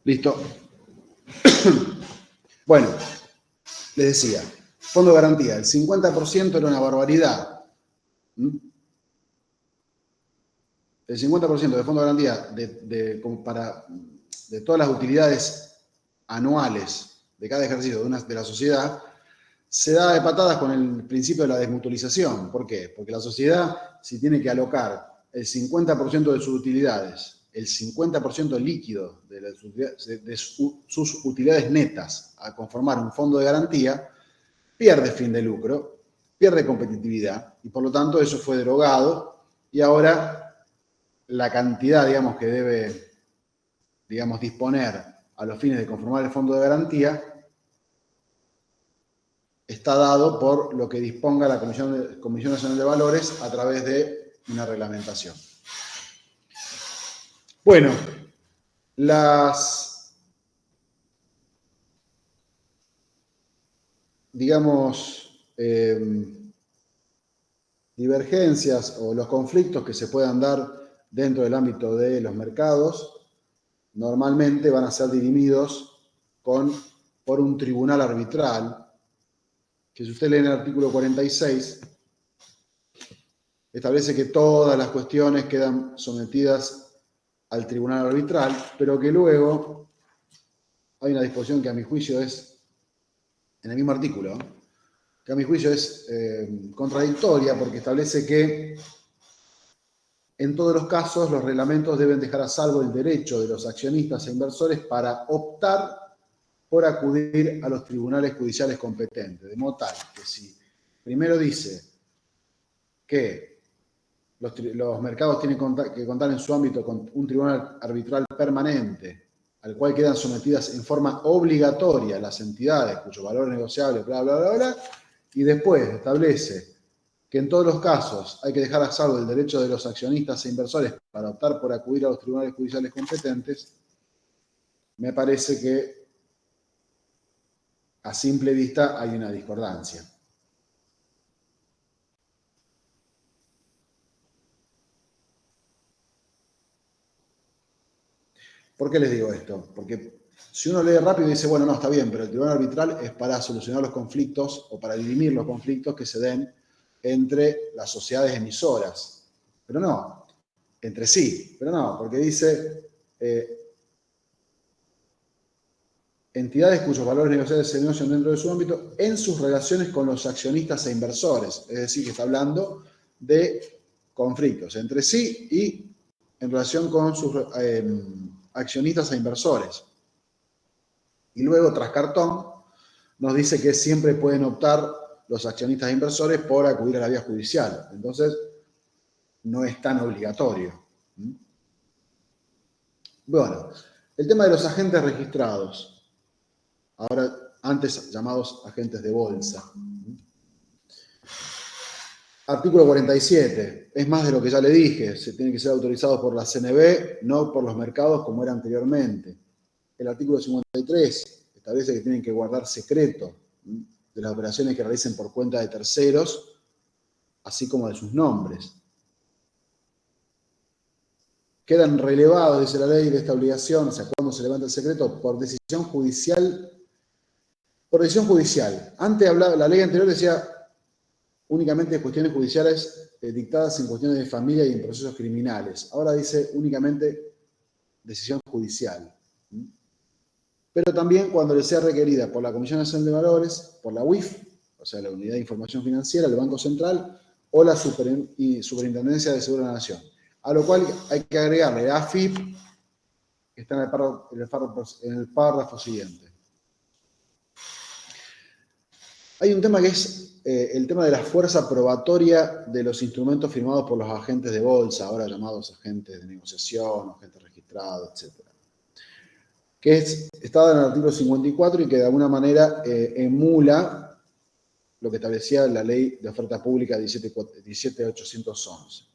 Listo. Bueno, les decía, fondo de garantía, el 50% era una barbaridad. El 50% de fondo de garantía de todas las utilidades anuales de cada ejercicio de la sociedad se da de patadas con el principio de la desmutualización. ¿Por qué? Porque la sociedad, si tiene que alocar el 50% de sus utilidades, el 50% líquido de sus utilidades netas a conformar un fondo de garantía, pierde fin de lucro, pierde competitividad, y por lo tanto eso fue derogado, y ahora la cantidad, digamos, que debe, digamos, disponer a los fines de conformar el fondo de garantía está dado por lo que disponga la Comisión Nacional de Valores a través de una reglamentación. Bueno, las, digamos, divergencias o los conflictos que se puedan dar dentro del ámbito de los mercados normalmente van a ser dirimidos por un tribunal arbitral, que si usted lee en el artículo 46, establece que todas las cuestiones quedan sometidas al tribunal arbitral, pero que luego hay una disposición que a mi juicio es, en el mismo artículo, que a mi juicio es contradictoria, porque establece que en todos los casos los reglamentos deben dejar a salvo el derecho de los accionistas e inversores para optar por acudir a los tribunales judiciales competentes, de modo tal que si primero dice que los mercados tienen que contar en su ámbito con un tribunal arbitral permanente, al cual quedan sometidas en forma obligatoria las entidades cuyo valor es negociable, bla, bla, bla, bla, y después establece que en todos los casos hay que dejar a salvo el derecho de los accionistas e inversores para optar por acudir a los tribunales judiciales competentes, me parece que a simple vista hay una discordancia. ¿Por qué les digo esto? Porque si uno lee rápido dice, bueno, no, está bien, pero el tribunal arbitral es para solucionar los conflictos o para dirimir los conflictos que se den entre las sociedades emisoras. Pero no, entre sí, pero no, porque dice entidades cuyos valores negociables se negocian dentro de su ámbito en sus relaciones con los accionistas e inversores. Es decir, que está hablando de conflictos entre sí y en relación con sus accionistas e inversores. Y luego, tras cartón, nos dice que siempre pueden optar los accionistas e inversores por acudir a la vía judicial. Entonces, no es tan obligatorio. Bueno, el tema de los agentes registrados. Ahora, antes llamados agentes de bolsa. Artículo 47. Es más de lo que ya le dije. Se tiene que ser autorizados por la CNB, no por los mercados como era anteriormente. El artículo 53 establece que tienen que guardar secreto de las operaciones que realicen por cuenta de terceros, así como de sus nombres. Quedan relevados, dice la ley, de esta obligación, o sea, cuando se levanta el secreto, por decisión judicial. Por decisión judicial. Antes hablaba, la ley anterior decía únicamente de cuestiones judiciales dictadas en cuestiones de familia y en procesos criminales. Ahora dice únicamente decisión judicial. Pero también cuando le sea requerida por la Comisión Nacional de Valores, por la UIF, o sea, la Unidad de Información Financiera, el Banco Central, o la Superintendencia de Seguros de la Nación. A lo cual hay que agregarle la AFIP, que está en el párrafo siguiente. Hay un tema que es el tema de la fuerza probatoria de los instrumentos firmados por los agentes de bolsa, ahora llamados agentes de negociación, agentes registrados, etc. Que está dado en el artículo 54 y que de alguna manera emula lo que establecía la Ley de Oferta Pública 17.811.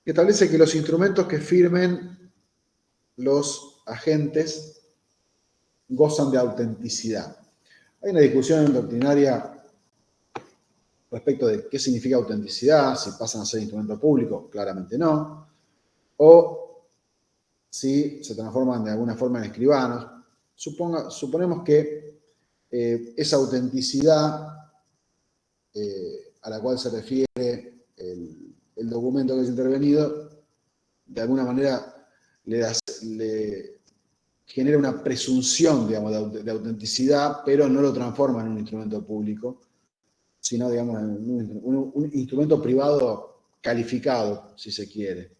Que establece que los instrumentos que firmen los agentes gozan de autenticidad. Hay una discusión doctrinaria respecto de qué significa autenticidad, si pasan a ser instrumento público, claramente no, o si se transforman de alguna forma en escribanos. Suponemos que esa autenticidad a la cual se refiere el documento que es intervenido, de alguna manera genera una presunción, digamos, de autenticidad, pero no lo transforma en un instrumento público, sino, digamos, en un instrumento privado calificado, si se quiere.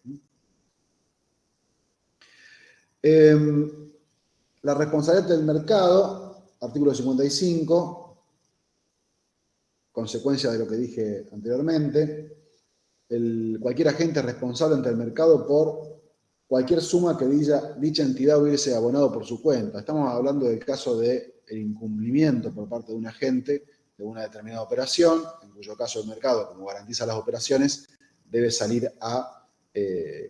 La responsabilidad del mercado, artículo 55, consecuencia de lo que dije anteriormente, cualquier agente es responsable ante el mercado por cualquier suma que dicha entidad hubiese abonado por su cuenta. Estamos hablando del caso del incumplimiento por parte de un agente de una determinada operación, en cuyo caso el mercado, como garantiza las operaciones, debe salir a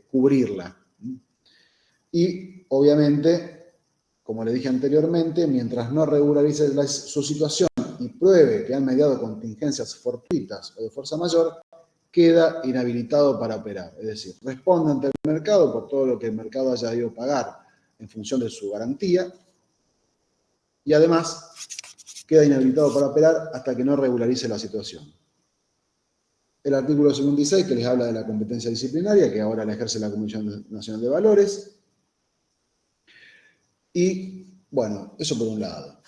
cubrirla. Y, obviamente, como le dije anteriormente, mientras no regularice su situación y pruebe que han mediado contingencias fortuitas o de fuerza mayor, queda inhabilitado para operar. Es decir, responde ante el mercado por todo lo que el mercado haya debido pagar en función de su garantía y además queda inhabilitado para operar hasta que no regularice la situación. El artículo 56, que les habla de la competencia disciplinaria, que ahora la ejerce la Comisión Nacional de Valores. Y, bueno, eso por un lado.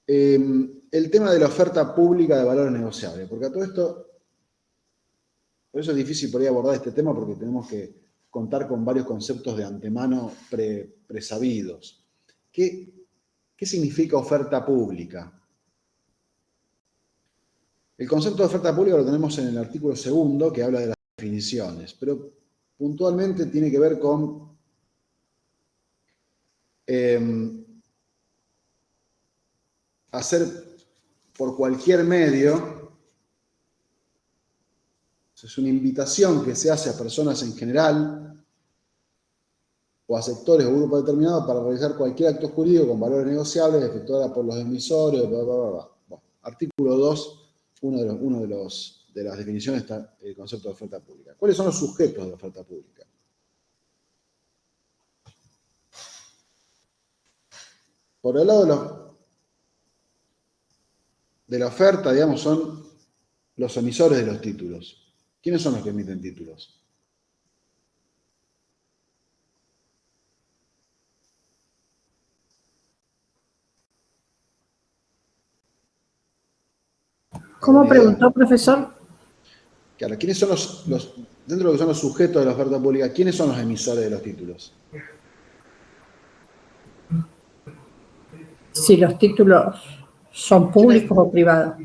El tema de la oferta pública de valores negociables, porque a todo esto, por eso es difícil por ahí abordar este tema, porque tenemos que contar con varios conceptos de antemano presabidos. ¿Qué significa oferta pública? El concepto de oferta pública lo tenemos en el artículo 2, que habla de las definiciones, pero puntualmente tiene que ver con hacer por cualquier medio, es una invitación que se hace a personas en general o a sectores o grupos determinados para realizar cualquier acto jurídico con valores negociables efectuada por los emisores, bla, bla, bla, bla. Bueno, artículo 2, de las definiciones está el concepto de oferta pública. ¿Cuáles son los sujetos de la oferta pública? Por el lado de la oferta, digamos, son los emisores de los títulos. ¿Quiénes son los que emiten títulos? ¿Cómo preguntó, profesor? Claro, ¿quiénes son dentro de lo que son los sujetos de la oferta pública, quiénes son los emisores de los títulos? Si los títulos son públicos o privados.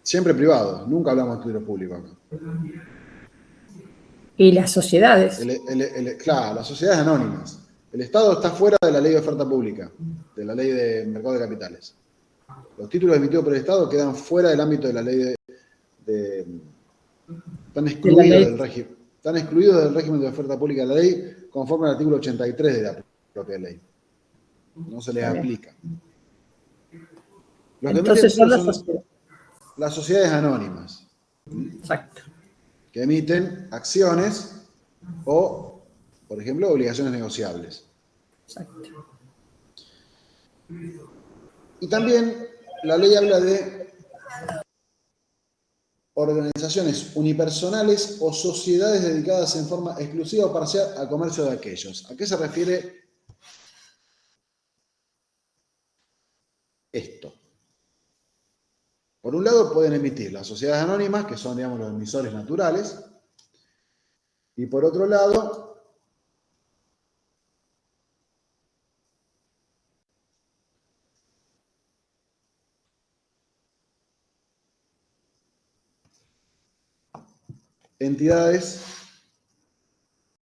Siempre privados, nunca hablamos de títulos públicos acá. Y las sociedades. Claro, las sociedades anónimas. El Estado está fuera de la ley de oferta pública, de la ley de mercado de capitales. Los títulos emitidos por el Estado quedan fuera del ámbito de la ley están excluidos del régimen de oferta pública de la ley conforme al artículo 83 de la propia ley. No se les aplica. Los que Entonces son las sociedades anónimas. Exacto. Que emiten acciones o, por ejemplo, obligaciones negociables. Exacto. Y también la ley habla de organizaciones unipersonales o sociedades dedicadas en forma exclusiva o parcial al comercio de aquellos. ¿A qué se refiere esto? Por un lado pueden emitir las sociedades anónimas, que son, digamos, los emisores naturales, y por otro lado, entidades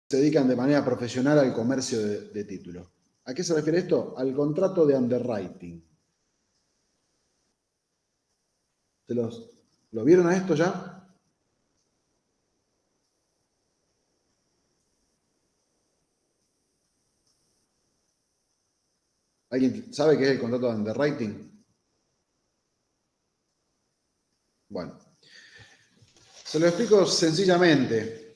que se dedican de manera profesional al comercio de títulos. ¿A qué se refiere esto? Al contrato de underwriting. ¿Lo vieron a esto ya? ¿Alguien sabe qué es el contrato de underwriting? Bueno, se lo explico sencillamente,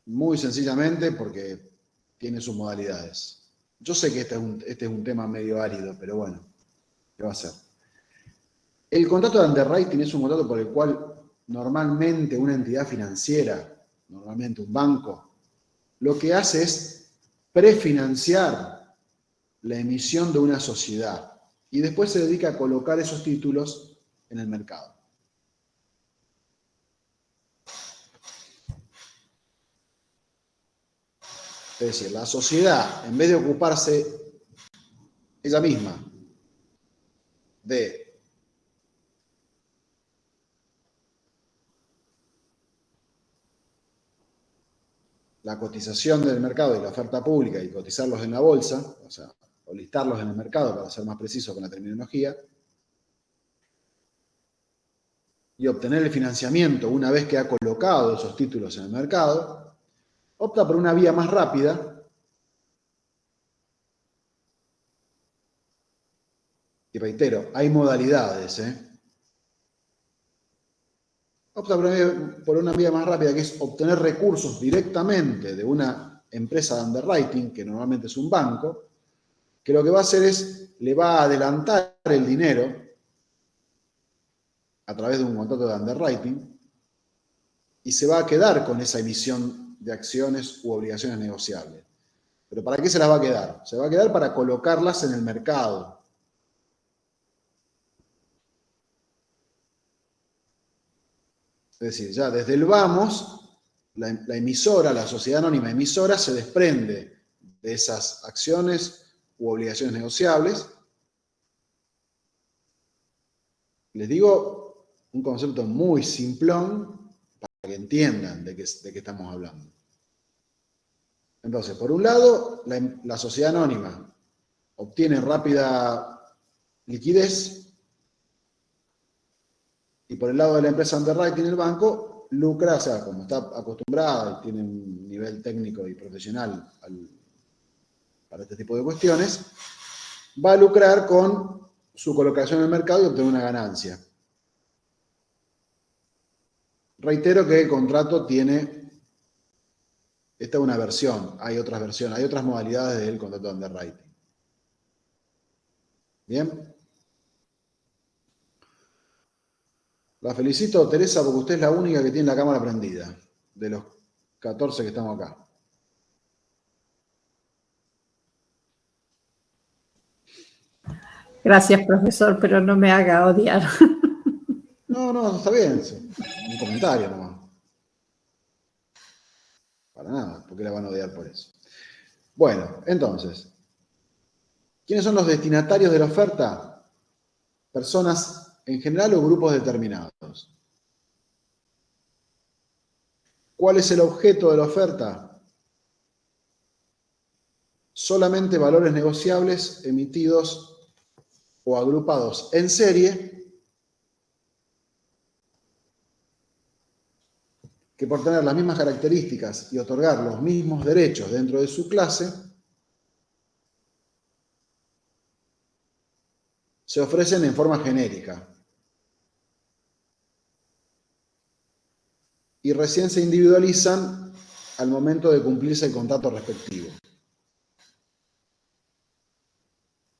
muy sencillamente, porque tiene sus modalidades. Yo sé que este es un tema medio árido, pero bueno, ¿qué va a ser? El contrato de underwriting es un contrato por el cual normalmente una entidad financiera, normalmente un banco, lo que hace es prefinanciar la emisión de una sociedad y después se dedica a colocar esos títulos en el mercado. Es decir, la sociedad, en vez de ocuparse ella misma de la cotización del mercado y la oferta pública y cotizarlos en la bolsa, o sea, o listarlos en el mercado para ser más preciso con la terminología, y obtener el financiamiento una vez que ha colocado esos títulos en el mercado, opta por una vía más rápida y reitero, hay modalidades, opta por una vía más rápida que es obtener recursos directamente de una empresa de underwriting, que normalmente es un banco, que lo que va a hacer es, le va a adelantar el dinero a través de un contrato de underwriting y se va a quedar con esa emisión de acciones u obligaciones negociables. ¿Pero para qué se las va a quedar? Se va a quedar para colocarlas en el mercado. Es decir, ya desde el vamos, la emisora, la sociedad anónima emisora, se desprende de esas acciones u obligaciones negociables. Les digo un concepto muy simplón para que entiendan de qué estamos hablando. Entonces, por un lado, la sociedad anónima obtiene rápida liquidez y por el lado de la empresa underwriting, el banco lucra, o sea, como está acostumbrada y tiene un nivel técnico y profesional para este tipo de cuestiones, va a lucrar con su colocación en el mercado y obtener una ganancia. Reitero que el contrato tiene, esta es una versión, hay otras versiones, hay otras modalidades del contrato de underwriting. ¿Bien? La felicito, Teresa, porque usted es la única que tiene la cámara prendida, de los 14 que estamos acá. Gracias, profesor, pero no me haga odiar. No, está bien. Un comentario nomás. Para nada, porque la van a odiar por eso. Bueno, entonces, ¿quiénes son los destinatarios de la oferta? Personas en general o grupos determinados. ¿Cuál es el objeto de la oferta? Solamente valores negociables emitidos o agrupados en serie que por tener las mismas características y otorgar los mismos derechos dentro de su clase, se ofrecen en forma genérica y recién se individualizan al momento de cumplirse el contrato respectivo.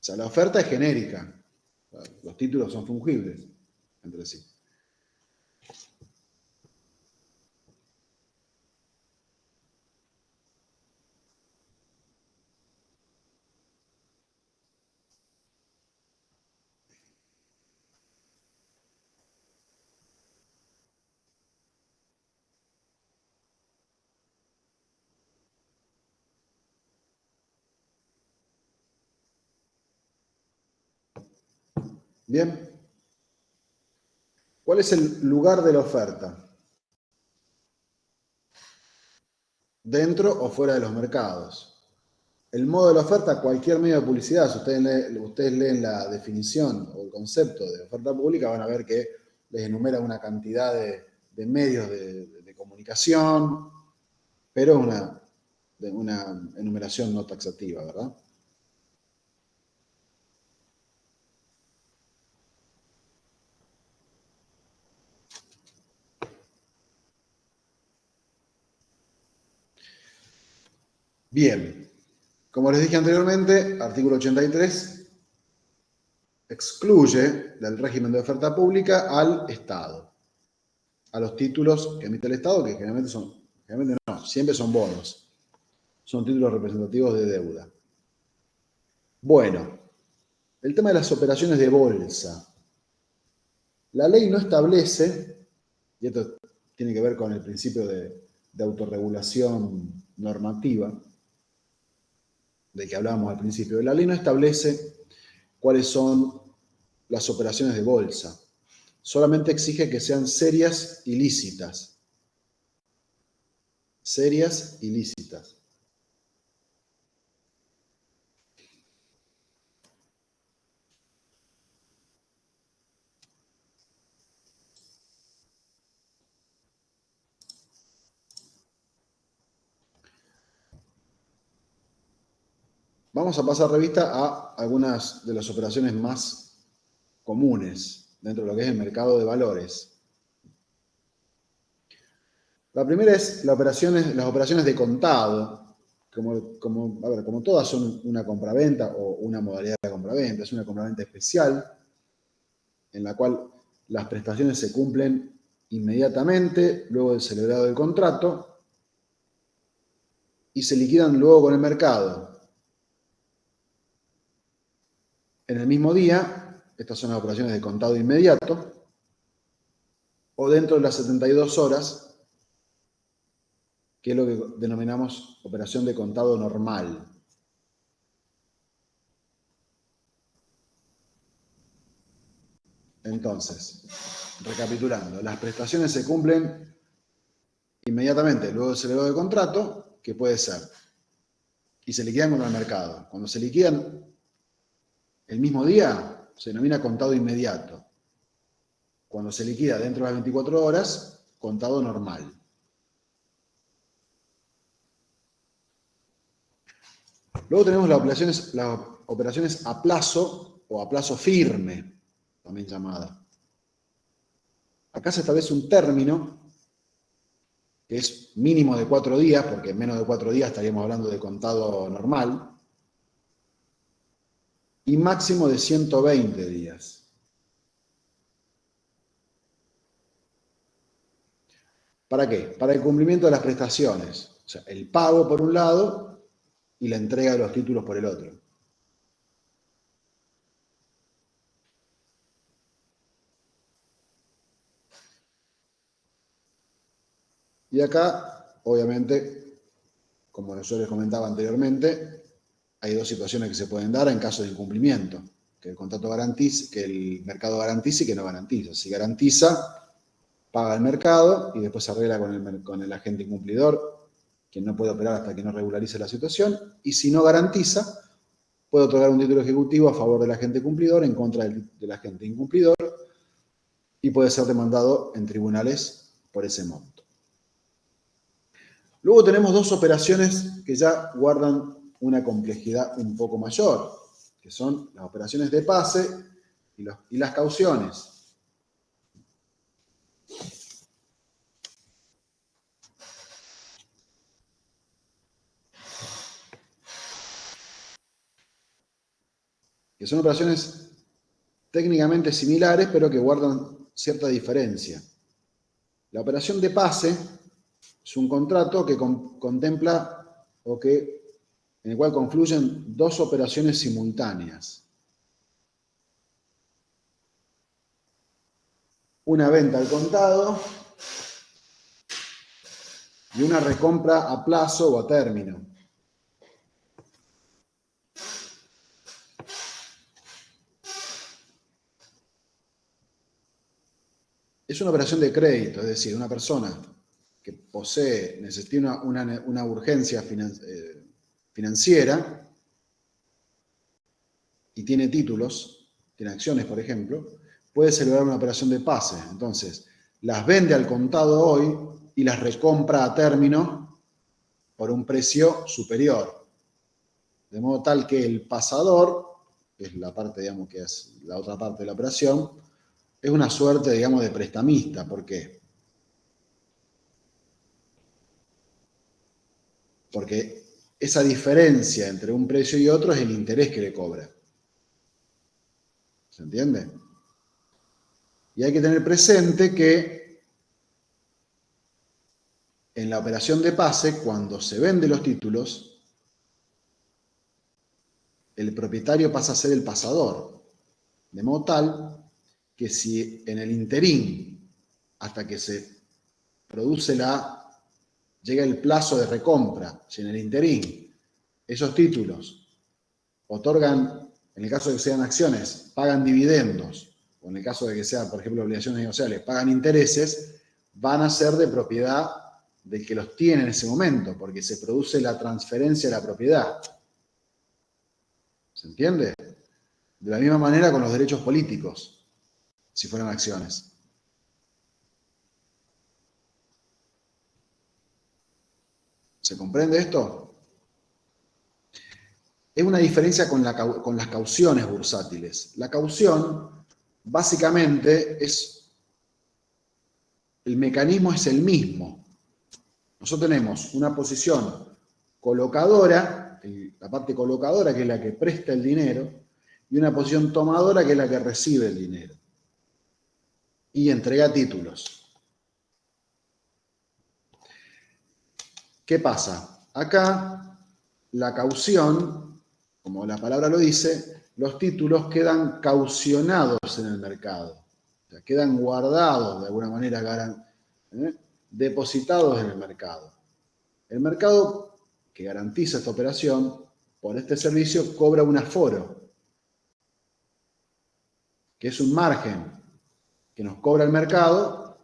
O sea, la oferta es genérica, los títulos son fungibles entre sí. Bien. ¿Cuál es el lugar de la oferta? ¿Dentro o fuera de los mercados? El modo de la oferta, cualquier medio de publicidad. Si ustedes leen la definición o el concepto de oferta pública, van a ver que les enumera una cantidad de medios de comunicación, pero una enumeración no taxativa, ¿verdad? Bien, como les dije anteriormente, artículo 83 excluye del régimen de oferta pública al Estado, a los títulos que emite el Estado, que generalmente no, siempre son bonos, son títulos representativos de deuda. Bueno, el tema de las operaciones de bolsa. La ley no establece, y esto tiene que ver con el principio de autorregulación normativa, del que hablábamos al principio, la ley no establece cuáles son las operaciones de bolsa. Solamente exige que sean serias y lícitas. Serias y lícitas. Vamos a pasar revista a algunas de las operaciones más comunes dentro de lo que es el mercado de valores. La primera es las operaciones de contado. Como todas son una compraventa o una modalidad de compraventa, es una compraventa especial en la cual las prestaciones se cumplen inmediatamente luego del celebrado del contrato y se liquidan luego con el mercado. En el mismo día, estas son las operaciones de contado inmediato, o dentro de las 72 horas, que es lo que denominamos operación de contado normal. Entonces, recapitulando, las prestaciones se cumplen inmediatamente luego del celebrado del contrato, que puede ser, y se liquidan con el mercado. Cuando se liquidan el mismo día, se denomina contado inmediato. Cuando se liquida dentro de las 24 horas, contado normal. Luego tenemos las operaciones a plazo o a plazo firme, también llamada. Acá se establece un término que es mínimo de 4 días, porque en menos de 4 días estaríamos hablando de contado normal, y máximo de 120 días. ¿Para qué? Para el cumplimiento de las prestaciones. O sea, el pago por un lado y la entrega de los títulos por el otro. Y acá, obviamente, como yo les comentaba anteriormente, hay dos situaciones que se pueden dar en caso de incumplimiento. Que el contrato garantice, que el mercado garantice y que no garantiza. Si garantiza, paga el mercado y después se arregla con el agente incumplidor, quien no puede operar hasta que no regularice la situación. Y si no garantiza, puede otorgar un título ejecutivo a favor del agente cumplidor en contra del agente incumplidor y puede ser demandado en tribunales por ese monto. Luego tenemos dos operaciones que ya guardan una complejidad un poco mayor, que son las operaciones de pase y las cauciones. Que son operaciones técnicamente similares, pero que guardan cierta diferencia. La operación de pase es un contrato que contempla en el cual confluyen dos operaciones simultáneas. Una venta al contado y una recompra a plazo o a término. Es una operación de crédito, es decir, una persona que necesita una urgencia financiera y tiene títulos, tiene acciones, por ejemplo, puede celebrar una operación de pase. Entonces, las vende al contado hoy y las recompra a término por un precio superior. De modo tal que el pasador, que es la parte, digamos, que es la otra parte de la operación, es una suerte, digamos, de prestamista. ¿Por qué? Porque esa diferencia entre un precio y otro es el interés que le cobra. ¿Se entiende? Y hay que tener presente que en la operación de pase, cuando se venden los títulos, el propietario pasa a ser el pasador. De modo tal que si en el interín, hasta que se produce llega el plazo de recompra, si en el interín esos títulos otorgan, en el caso de que sean acciones, pagan dividendos, o en el caso de que sean, por ejemplo, obligaciones negociables, pagan intereses, van a ser de propiedad del que los tiene en ese momento, porque se produce la transferencia de la propiedad. ¿Se entiende? De la misma manera con los derechos políticos, si fueran acciones. ¿Se comprende esto? Es una diferencia con las cauciones bursátiles. La caución, básicamente, el mecanismo es el mismo. Nosotros tenemos una posición colocadora, la parte colocadora que es la que presta el dinero, y una posición tomadora que es la que recibe el dinero. Y entrega títulos. ¿Qué pasa? Acá, la caución, como la palabra lo dice, los títulos quedan caucionados en el mercado. O sea, quedan guardados de alguna manera, depositados en el mercado. El mercado que garantiza esta operación, por este servicio, cobra un aforo, que es un margen que nos cobra el mercado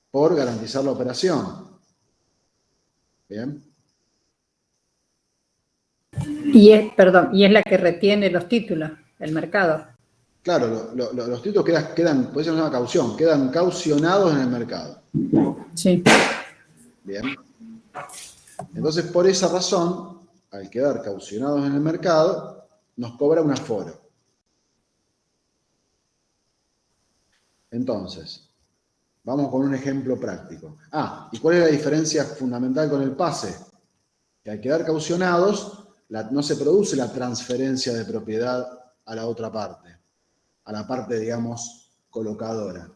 por garantizar la operación. ¿Bien? Y es la que retiene los títulos, el mercado. Claro, los títulos quedan, por eso se llama caución, quedan caucionados en el mercado. Sí. Bien. Entonces, por esa razón, al quedar caucionados en el mercado, nos cobra un aforo. Entonces, vamos con un ejemplo práctico. ¿Y cuál es la diferencia fundamental con el pase? Que al quedar caucionados, no se produce la transferencia de propiedad a la otra parte, a la parte, digamos, colocadora.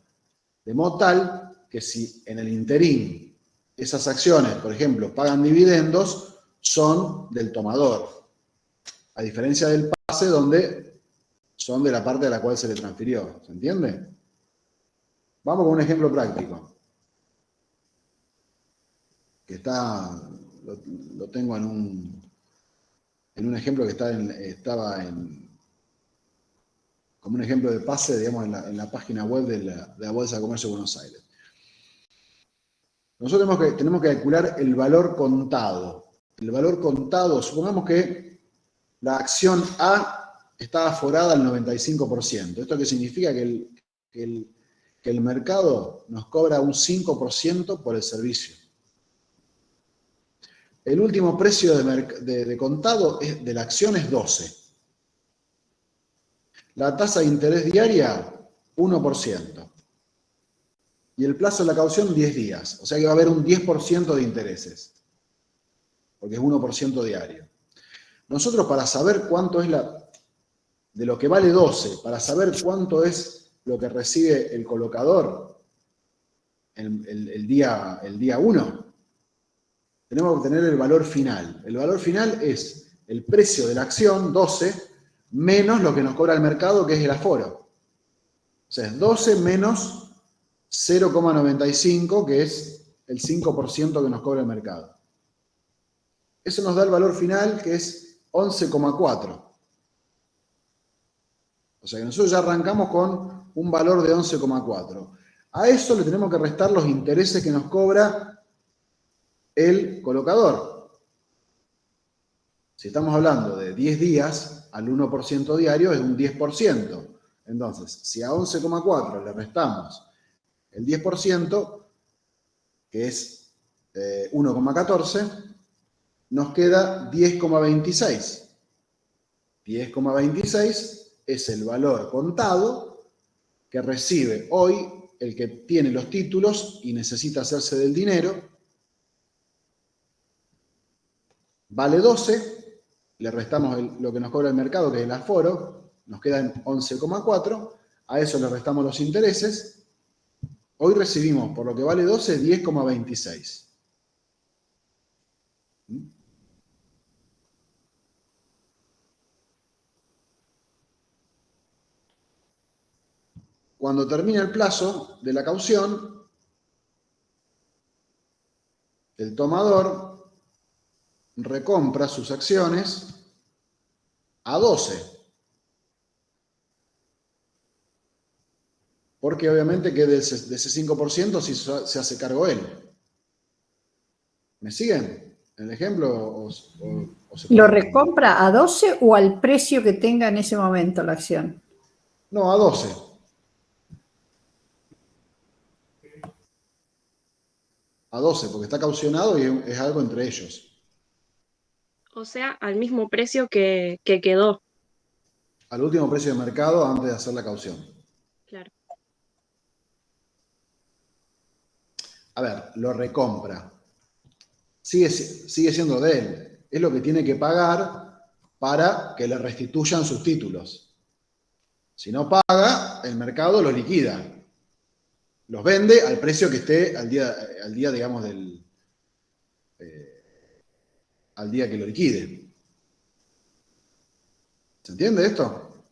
De modo tal que si en el interín esas acciones, por ejemplo, pagan dividendos, son del tomador. A diferencia del pase, donde son de la parte a la cual se le transfirió. ¿Se entiende? Vamos con un ejemplo práctico. Que lo tengo en un ejemplo que estaba como un ejemplo de pase, digamos, en la página web de la Bolsa de Comercio de Buenos Aires. Nosotros tenemos que calcular el valor contado. El valor contado, supongamos que la acción A está aforada al 95%. ¿Esto qué significa? Que el mercado nos cobra un 5% por el servicio. El último precio de contado de la acción es 12. La tasa de interés diaria, 1%. Y el plazo de la caución, 10 días. O sea que va a haber un 10% de intereses. Porque es 1% diario. Nosotros, para saber cuánto es de lo que vale 12, para saber cuánto es lo que recibe el colocador el día 1, tenemos que obtener el valor final. El valor final es el precio de la acción, 12, menos lo que nos cobra el mercado, que es el aforo. O sea, es 12 menos 0,95, que es el 5% que nos cobra el mercado. Eso nos da el valor final, que es 11,4. O sea que nosotros ya arrancamos con un valor de 11,4. A eso le tenemos que restar los intereses que nos cobra el colocador. Si estamos hablando de 10 días, al 1% diario es un 10%. Entonces, si a 11,4 le restamos el 10%, que es 1,14, nos queda 10,26. 10,26 es el valor contado que recibe hoy el que tiene los títulos y necesita hacerse del dinero. Vale 12, le restamos lo que nos cobra el mercado, que es el aforo, nos quedan 11,4, a eso le restamos los intereses. Hoy recibimos, por lo que vale 12, 10,26. cuando termina el plazo de la caución, el tomador recompra sus acciones a 12. Porque obviamente que de ese 5% sí se hace cargo él. ¿Me siguen? ¿En el ejemplo o se ¿Lo confunde? recompra a 12 o al precio que tenga en ese momento la acción? No, a 12. A 12, porque está caucionado y es algo entre ellos. O sea, al mismo precio que quedó. Al último precio de mercado antes de hacer la caución. Claro. A ver, lo recompra. Sigue siendo de él. Es lo que tiene que pagar para que le restituyan sus títulos. Si no paga, el mercado los liquida. Los vende al precio que esté al día digamos, al día que lo liquide. ¿Se entiende esto?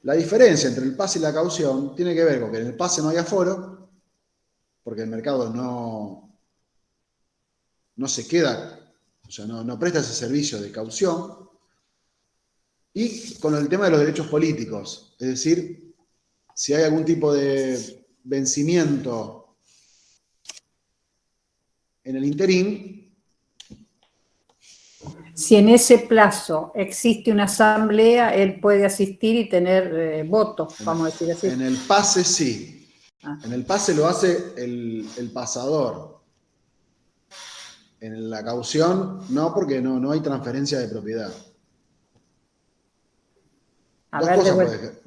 La diferencia entre el pase y la caución tiene que ver con que en el pase no hay aforo, porque el mercado no se queda, o sea, no presta ese servicio de caución, y con el tema de los derechos políticos, es decir, si hay algún tipo de vencimiento en el interín, Si en ese plazo existe una asamblea, él puede asistir y tener votos, vamos a decir así. en el pase sí. Ah. En el pase lo hace el pasador. En la caución no, porque no hay transferencia de propiedad. A Dos ver, de cosas vuelta. puede.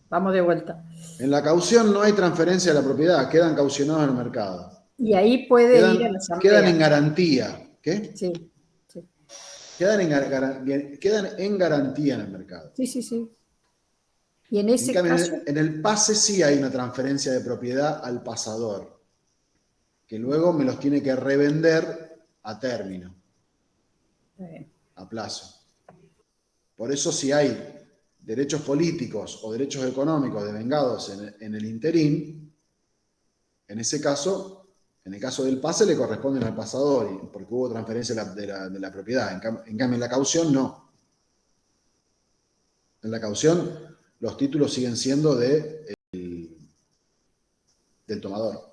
Vamos de vuelta. En la caución no hay transferencia de la propiedad, quedan caucionados en el mercado. Y ahí puede ir a la Quedan asamblea. en garantía. ¿Qué? Sí, sí. Quedan en garantía en el mercado. Sí, sí, sí. Y en En ese cambio, caso, en el pase sí hay una transferencia de propiedad al pasador, que luego me los tiene que revender a término, a plazo. Por eso si hay derechos políticos o derechos económicos devengados en el interín, en ese caso, en el caso del pase le corresponden al pasador, porque hubo transferencia de la propiedad. En cambio, en la caución no. En la caución los títulos siguen siendo del tomador.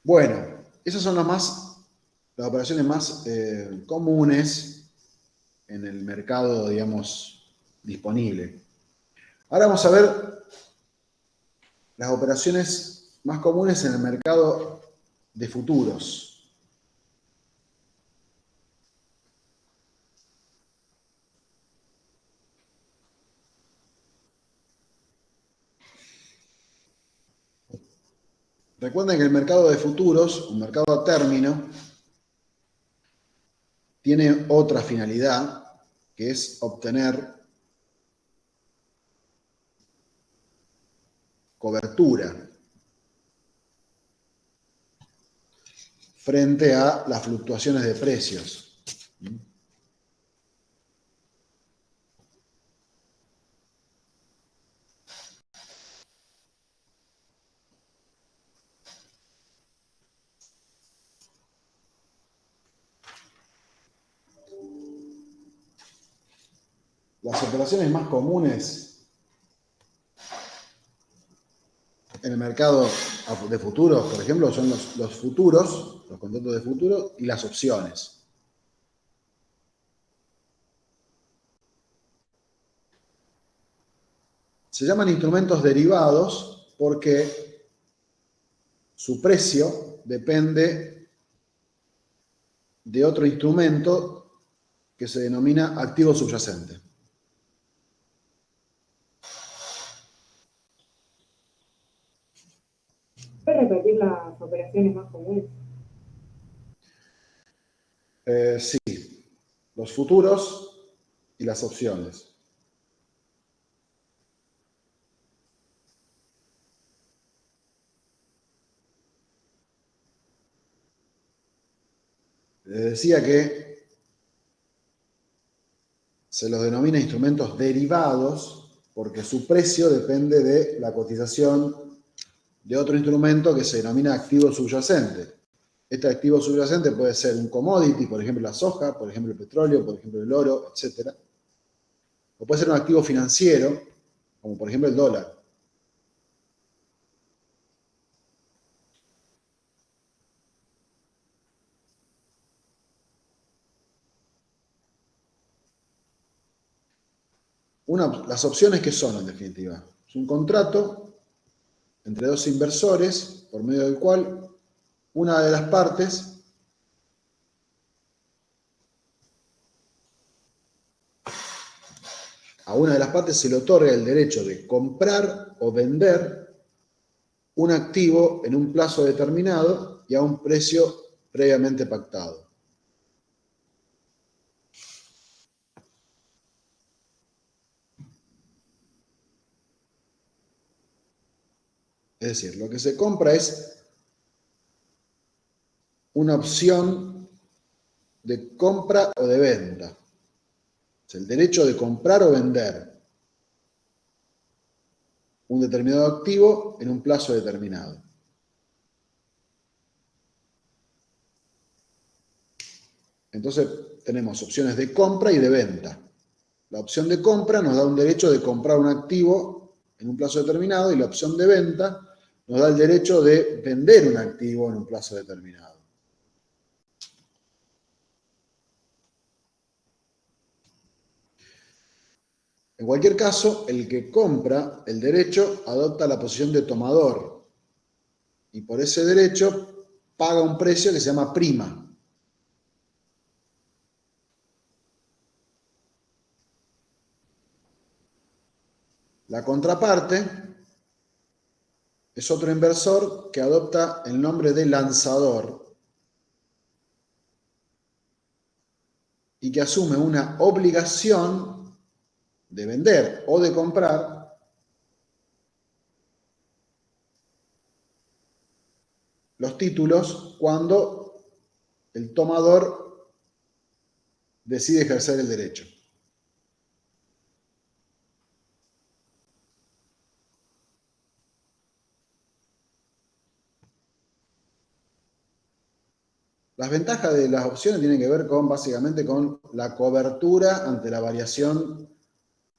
Bueno, esas son las operaciones más comunes en el mercado, digamos, disponible. Ahora vamos a ver las operaciones más comunes en el mercado de futuros. Recuerden que el mercado de futuros, un mercado a término, tiene otra finalidad, que es obtener cobertura frente a las fluctuaciones de precios. Las operaciones más comunes en el mercado de futuros, por ejemplo, son los futuros, los contratos de futuro y las opciones. Se llaman instrumentos derivados porque su precio depende de otro instrumento que se denomina activo subyacente. ¿Puedes repetir las operaciones más comunes? Sí, los futuros y las opciones. Les decía que se los denomina instrumentos derivados porque su precio depende de la cotización de otro instrumento que se denomina activo subyacente. Este activo subyacente puede ser un commodity, por ejemplo la soja, por ejemplo el petróleo, por ejemplo el oro, etc. O puede ser un activo financiero, como por ejemplo el dólar. Las opciones que son, en definitiva, es un contrato entre dos inversores, por medio del cual una de las partes se le otorga el derecho de comprar o vender un activo en un plazo determinado y a un precio previamente pactado. Es decir, lo que se compra es una opción de compra o de venta. Es el derecho de comprar o vender un determinado activo en un plazo determinado. Entonces tenemos opciones de compra y de venta. La opción de compra nos da un derecho de comprar un activo en un plazo determinado y la opción de venta nos da el derecho de vender un activo en un plazo determinado. En cualquier caso, el que compra el derecho adopta la posición de tomador y por ese derecho paga un precio que se llama prima. La contraparte es otro inversor que adopta el nombre de lanzador y que asume una obligación de vender o de comprar los títulos cuando el tomador decide ejercer el derecho. Las ventajas de las opciones tienen que ver básicamente con la cobertura ante la variación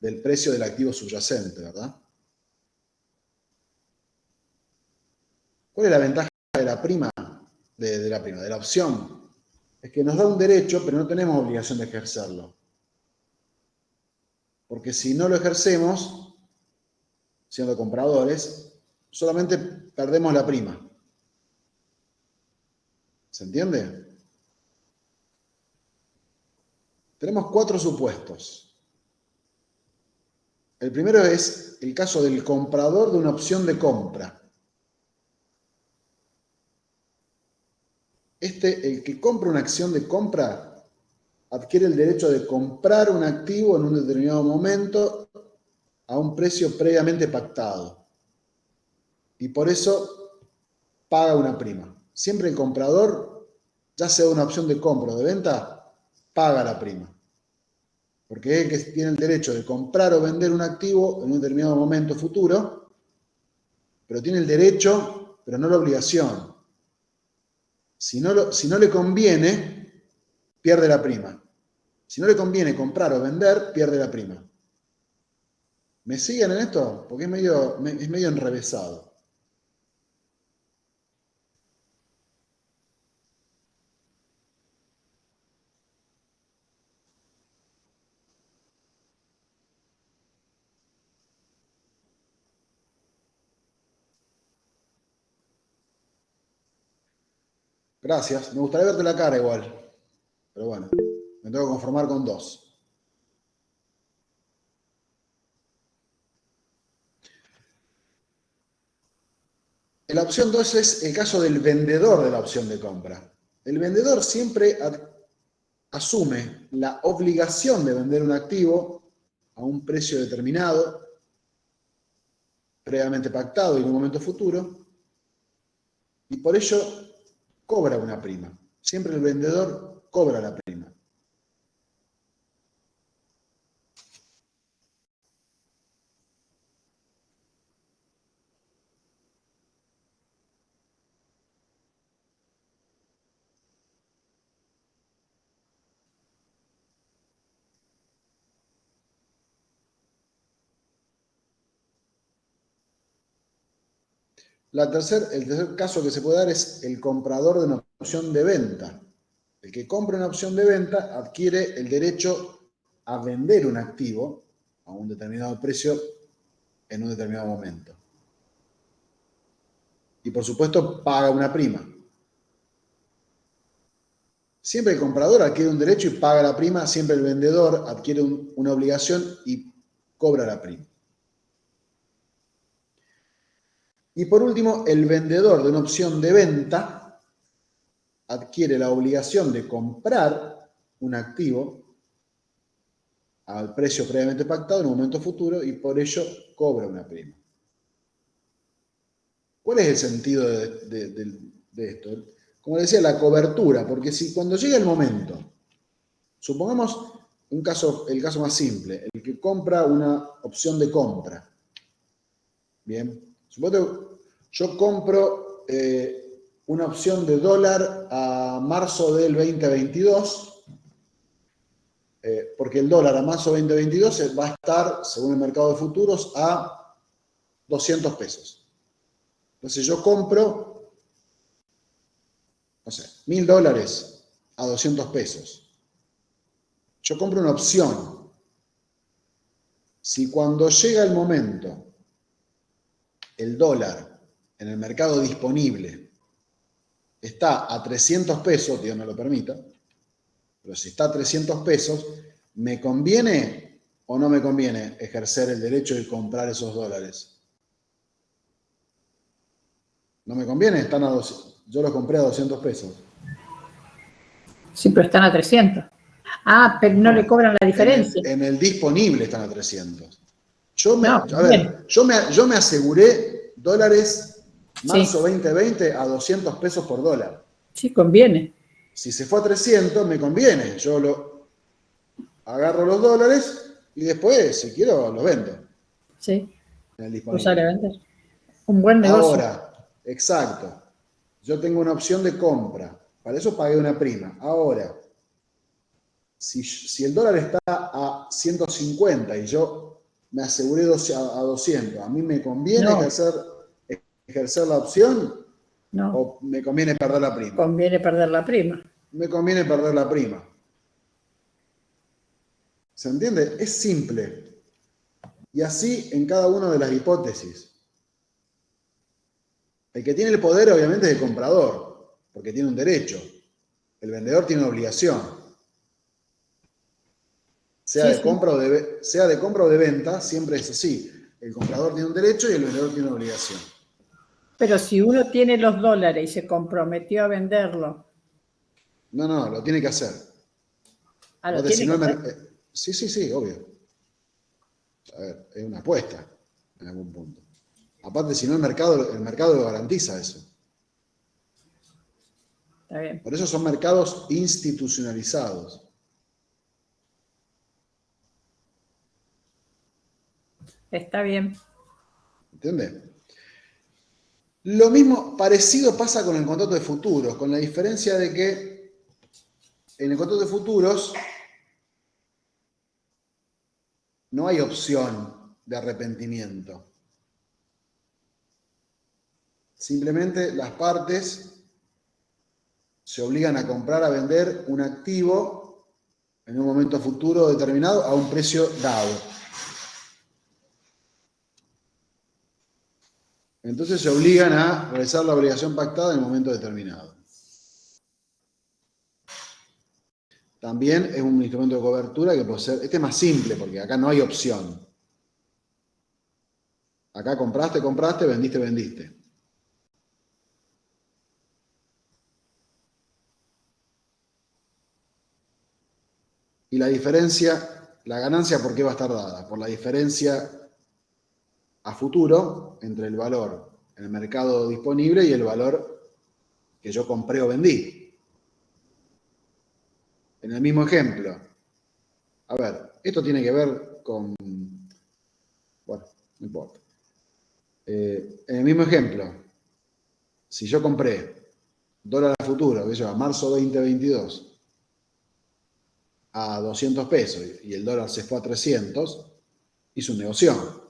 del precio del activo subyacente, ¿verdad? ¿Cuál es la ventaja de la prima? De la opción. Es que nos da un derecho, pero no tenemos obligación de ejercerlo. Porque si no lo ejercemos, siendo compradores, solamente perdemos la prima. ¿Se entiende? Tenemos 4 supuestos. El primero es el caso del comprador de una opción de compra. El que compra una acción de compra adquiere el derecho de comprar un activo en un determinado momento a un precio previamente pactado. Y por eso paga una prima. Siempre el comprador, ya sea una opción de compra o de venta, paga la prima. Porque es el que tiene el derecho de comprar o vender un activo en un determinado momento futuro, pero tiene el derecho, pero no la obligación. Si no le conviene, pierde la prima. Si no le conviene comprar o vender, pierde la prima. ¿Me siguen en esto? Porque es medio enrevesado. Gracias. Me gustaría verte la cara igual. Pero bueno, me tengo que conformar con 2. La opción 2 es el caso del vendedor de la opción de compra. El vendedor siempre asume la obligación de vender un activo a un precio determinado, previamente pactado y en un momento futuro, y por ello cobra una prima. Siempre el vendedor cobra la prima. el tercer caso que se puede dar es el comprador de una opción de venta. El que compra una opción de venta adquiere el derecho a vender un activo a un determinado precio en un determinado momento. Y por supuesto paga una prima. Siempre el comprador adquiere un derecho y paga la prima, siempre el vendedor adquiere una obligación y cobra la prima. Y por último, el vendedor de una opción de venta adquiere la obligación de comprar un activo al precio previamente pactado en un momento futuro y por ello cobra una prima. ¿Cuál es el sentido de esto? Como decía, la cobertura, porque si cuando llega el momento, supongamos el caso más simple, el que compra una opción de compra. Bien, supongo que yo compro una opción de dólar a marzo del 2022, porque el dólar a marzo 2022 va a estar, según el mercado de futuros, a 200 pesos. Entonces yo compro, no sé, $1.000 a 200 pesos. Yo compro una opción. Si cuando llega el momento, el dólar en el mercado disponible está a 300 pesos, Dios me lo permita, pero si está a 300 pesos, ¿me conviene o no me conviene ejercer el derecho de comprar esos dólares? No me conviene, yo los compré a 200 pesos. Sí, pero están a 300. Ah, pero no le cobran la diferencia. En el disponible están a 300. Yo me aseguré dólares marzo 2020 a 200 pesos por dólar. Sí, conviene. Si se fue a 300, me conviene. Yo agarro los dólares y después, si quiero, los vendo. Sí. En el disponible. Pues sale a vender. Un buen negocio. Ahora, exacto. Yo tengo una opción de compra. Para eso pagué una prima. Ahora, si el dólar está a 150 y yo me aseguré a 200, ¿a mí me conviene ejercer la opción? No. ¿O me conviene perder la prima? Conviene perder la prima. Me conviene perder la prima. ¿Se entiende? Es simple. Y así en cada una de las hipótesis. El que tiene el poder obviamente es el comprador, porque tiene un derecho. El vendedor tiene una obligación. Sea de compra o de venta, siempre es así. El comprador tiene un derecho y el vendedor tiene una obligación. Pero si uno tiene los dólares y se comprometió a venderlo. No, lo tiene que hacer. ¿Lo tiene que hacer? Sí, obvio. A ver, es una apuesta en algún punto. Aparte, si no, el mercado lo garantiza eso. Está bien. Por eso son mercados institucionalizados. Está bien. ¿Entiendes? Lo mismo, parecido pasa con el contrato de futuros, con la diferencia de que en el contrato de futuros no hay opción de arrepentimiento. Simplemente las partes se obligan a comprar, a vender un activo en un momento futuro determinado a un precio dado. Entonces se obligan a realizar la obligación pactada en el momento determinado. También es un instrumento de cobertura que puede ser, este es más simple porque acá no hay opción. Acá compraste, vendiste. Y la diferencia, la ganancia, ¿por qué va a estar dada? Por la diferencia a futuro entre el valor en el mercado disponible y el valor que yo compré o vendí. En el mismo ejemplo, a ver, esto tiene que ver con, bueno, no importa. En el mismo ejemplo, si yo compré dólar a futuro, que a marzo 2022, a 200 pesos y el dólar se fue a 300, hice un negocio.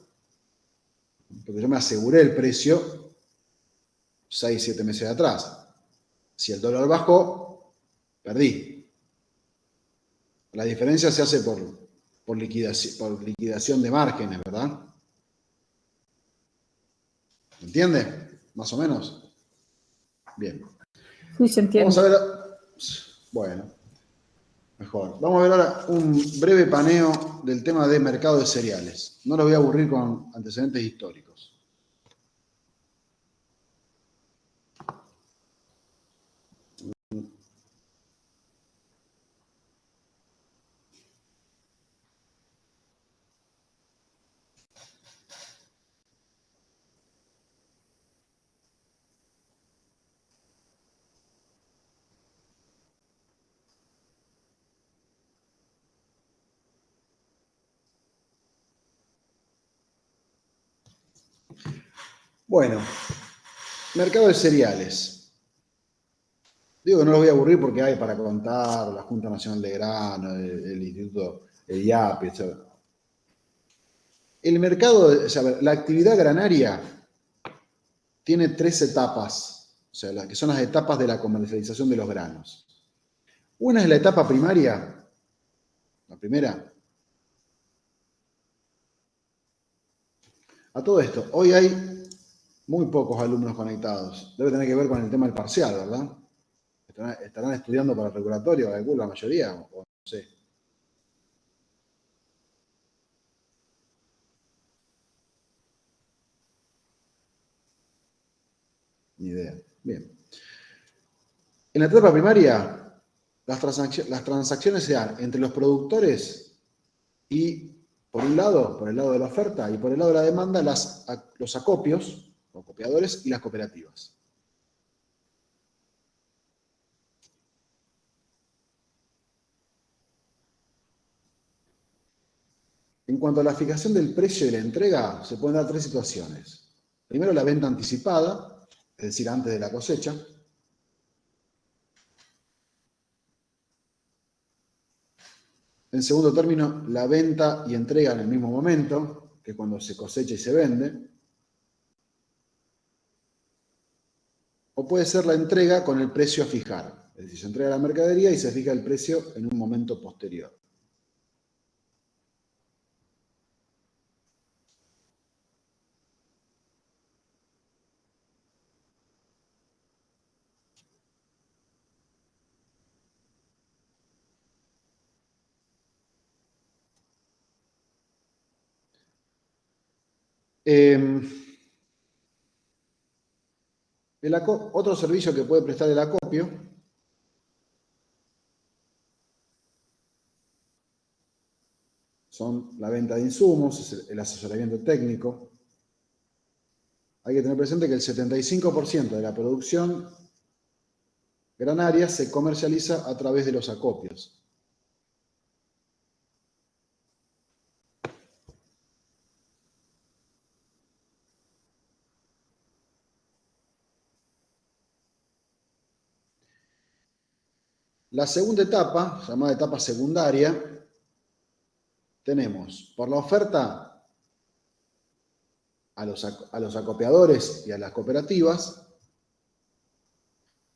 Porque yo me aseguré el precio 6, 7 meses atrás. Si el dólar bajó, perdí. La diferencia se hace por liquidación de márgenes, ¿verdad? ¿Me entiende? Más o menos. Bien. Sí, se entiende. Vamos a ver. Bueno, mejor. Vamos a ver ahora un breve paneo del tema de mercado de cereales. No los voy a aburrir con antecedentes históricos. Bueno, mercado de cereales. Digo que no los voy a aburrir porque hay para contar la Junta Nacional de Grano, el Instituto, el IAPI, etc. El mercado, o sea, la actividad granaria tiene 3 etapas, o sea, las que son las etapas de la comercialización de los granos. Una es la etapa primaria, la primera. A todo esto, hoy hay muy pocos alumnos conectados. Debe tener que ver con el tema del parcial, ¿verdad? ¿Estarán estudiando para el regulatorio, calculo, la mayoría? O no sé. Ni idea. Bien. En la etapa primaria, las transacciones se dan entre los productores y, por un lado, por el lado de la oferta, y por el lado de la demanda, los acopios, o copiadores, y las cooperativas. En cuanto a la fijación del precio y la entrega, se pueden dar 3 situaciones. Primero, la venta anticipada, es decir, antes de la cosecha. En segundo término, la venta y entrega en el mismo momento, que es cuando se cosecha y se vende. O puede ser la entrega con el precio a fijar. Es decir, se entrega la mercadería y se fija el precio en un momento posterior. Otro servicio que puede prestar el acopio son la venta de insumos, el asesoramiento técnico. Hay que tener presente que el 75% de la producción granaria se comercializa a través de los acopios. La segunda etapa, llamada etapa secundaria, tenemos por la oferta a los acopiadores y a las cooperativas,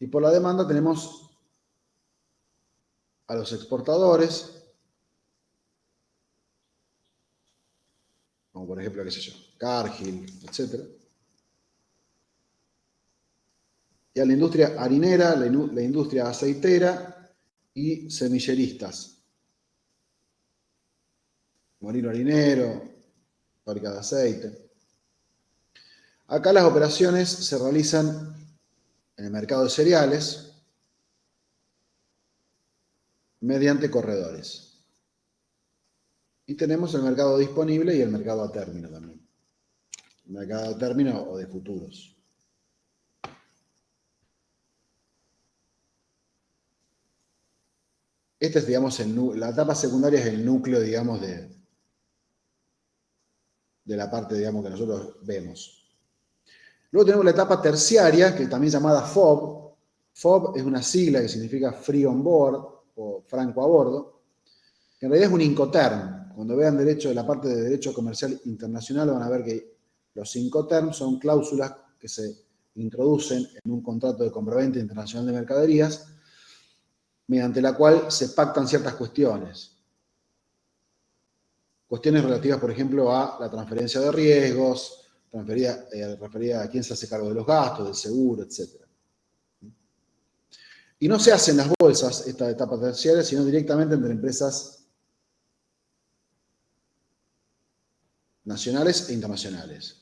y por la demanda tenemos a los exportadores, como por ejemplo, qué sé yo, Cargill, etc. Y a la industria harinera, la industria aceitera y semilleristas. Molino harinero, fábrica de aceite. Acá las operaciones se realizan en el mercado de cereales mediante corredores. Y tenemos el mercado disponible y el mercado a término también. El mercado a término o de futuros. Este es, digamos, la etapa secundaria es el núcleo, digamos, de la parte, digamos, que nosotros vemos. Luego tenemos la etapa terciaria, que también llamada FOB. FOB es una sigla que significa Free on Board o franco a bordo, que en realidad es un Incoterm. Cuando vean la parte de derecho comercial internacional van a ver que los Incoterm son cláusulas que se introducen en un contrato de compraventa internacional de mercaderías, mediante la cual se pactan ciertas cuestiones. Cuestiones relativas, por ejemplo, a la transferencia de riesgos, referida a quién se hace cargo de los gastos, del seguro, etc. Y no se hace en las bolsas esta etapa terciaria, sino directamente entre empresas nacionales e internacionales.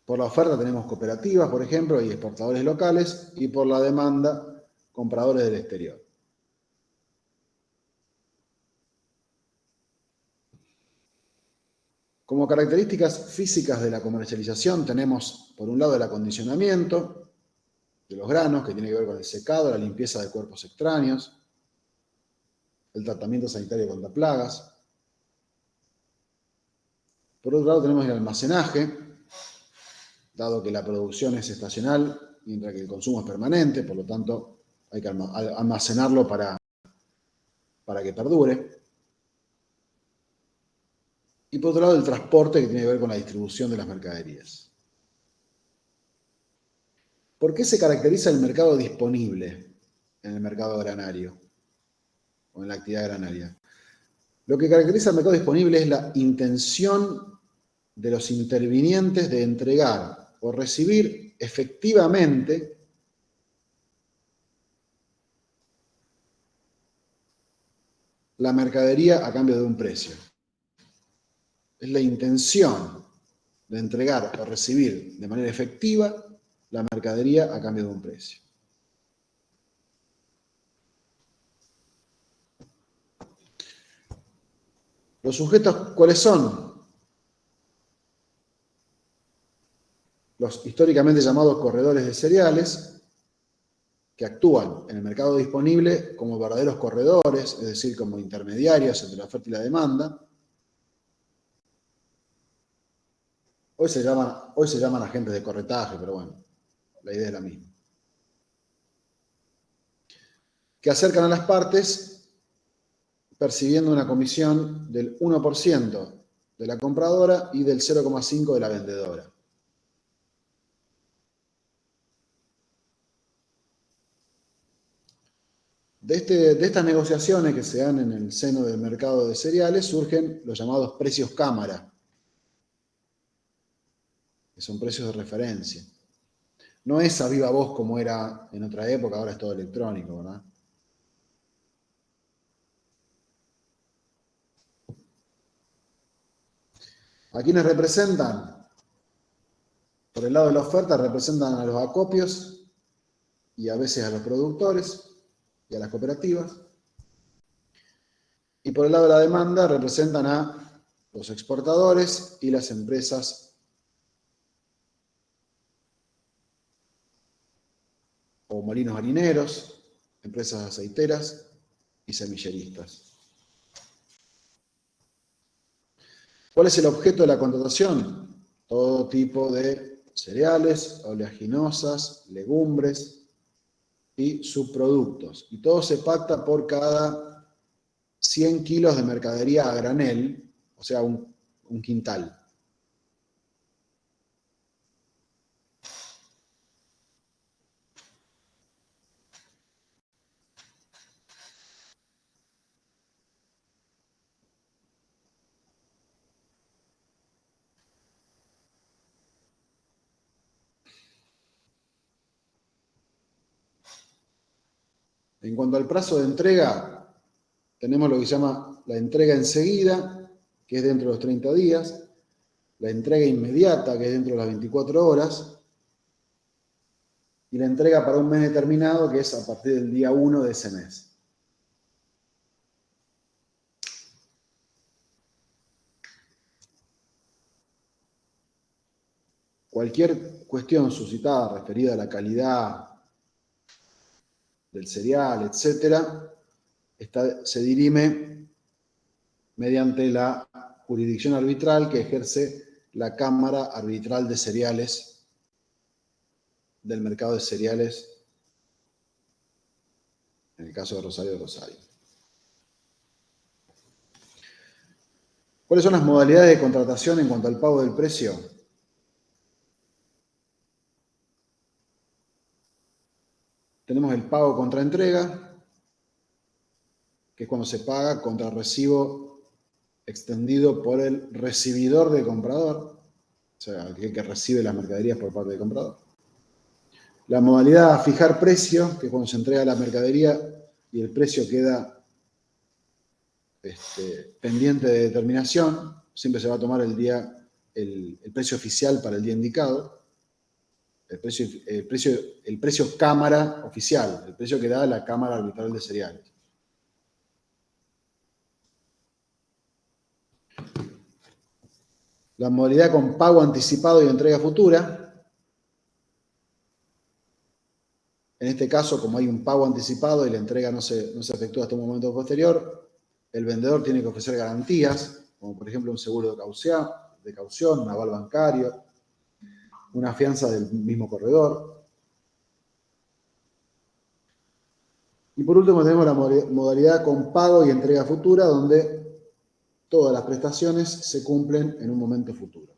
Por la oferta tenemos cooperativas, por ejemplo, y exportadores locales, y por la demanda, compradores del exterior. Como características físicas de la comercialización tenemos, por un lado, el acondicionamiento de los granos, que tiene que ver con el secado, la limpieza de cuerpos extraños, el tratamiento sanitario contra plagas. Por otro lado, tenemos el almacenaje, dado que la producción es estacional, mientras que el consumo es permanente, por lo tanto hay que almacenarlo para que perdure. Y por otro lado, el transporte, que tiene que ver con la distribución de las mercaderías. ¿Por qué se caracteriza el mercado disponible en el mercado granario o en la actividad granaria? Lo que caracteriza el mercado disponible es la intención de los intervinientes de entregar o recibir efectivamente la mercadería a cambio de un precio. Es la intención de entregar o recibir de manera efectiva la mercadería a cambio de un precio. ¿Los sujetos cuáles son? Los históricamente llamados corredores de cereales, que actúan en el mercado disponible como verdaderos corredores, es decir, como intermediarios entre la oferta y la demanda. Hoy se llaman agentes de corretaje, pero bueno, la idea es la misma. Que acercan a las partes percibiendo una comisión del 1% de la compradora y del 0,5% de la vendedora. De estas negociaciones que se dan en el seno del mercado de cereales surgen los llamados precios cámara, que son precios de referencia. No es a viva voz como era en otra época, ahora es todo electrónico, ¿verdad? ¿A quiénes representan? Por el lado de la oferta representan a los acopios y a veces a los productores y a las cooperativas. Y por el lado de la demanda representan a los exportadores y las empresas o molinos harineros, empresas aceiteras y semilleristas. ¿Cuál es el objeto de la contratación? Todo tipo de cereales, oleaginosas, legumbres y subproductos. Y todo se pacta por cada 100 kilos de mercadería a granel, o sea, un quintal. En cuanto al plazo de entrega, tenemos lo que se llama la entrega enseguida, que es dentro de los 30 días, la entrega inmediata, que es dentro de las 24 horas, y la entrega para un mes determinado, que es a partir del día 1 de ese mes. Cualquier cuestión suscitada referida a la calidad del cereal, etcétera, se dirime mediante la jurisdicción arbitral que ejerce la Cámara Arbitral de Cereales del mercado de cereales, en el caso de Rosario de Rosario. ¿Cuáles son las modalidades de contratación en cuanto al pago del precio? Tenemos el pago contra entrega, que es cuando se paga contra el recibo extendido por el recibidor del comprador, o sea, aquel que recibe las mercaderías por parte del comprador. La modalidad fijar precio, que es cuando se entrega la mercadería y el precio queda pendiente de determinación, siempre se va a tomar el precio oficial para el día indicado, el precio cámara oficial, el precio que da la Cámara Arbitral de Cereales. La modalidad con pago anticipado y entrega futura. En este caso, como hay un pago anticipado y la entrega no se efectúa hasta un momento posterior, el vendedor tiene que ofrecer garantías, como por ejemplo un seguro de caución, un aval bancario, una fianza del mismo corredor. Y por último tenemos la modalidad con pago y entrega futura, donde todas las prestaciones se cumplen en un momento futuro.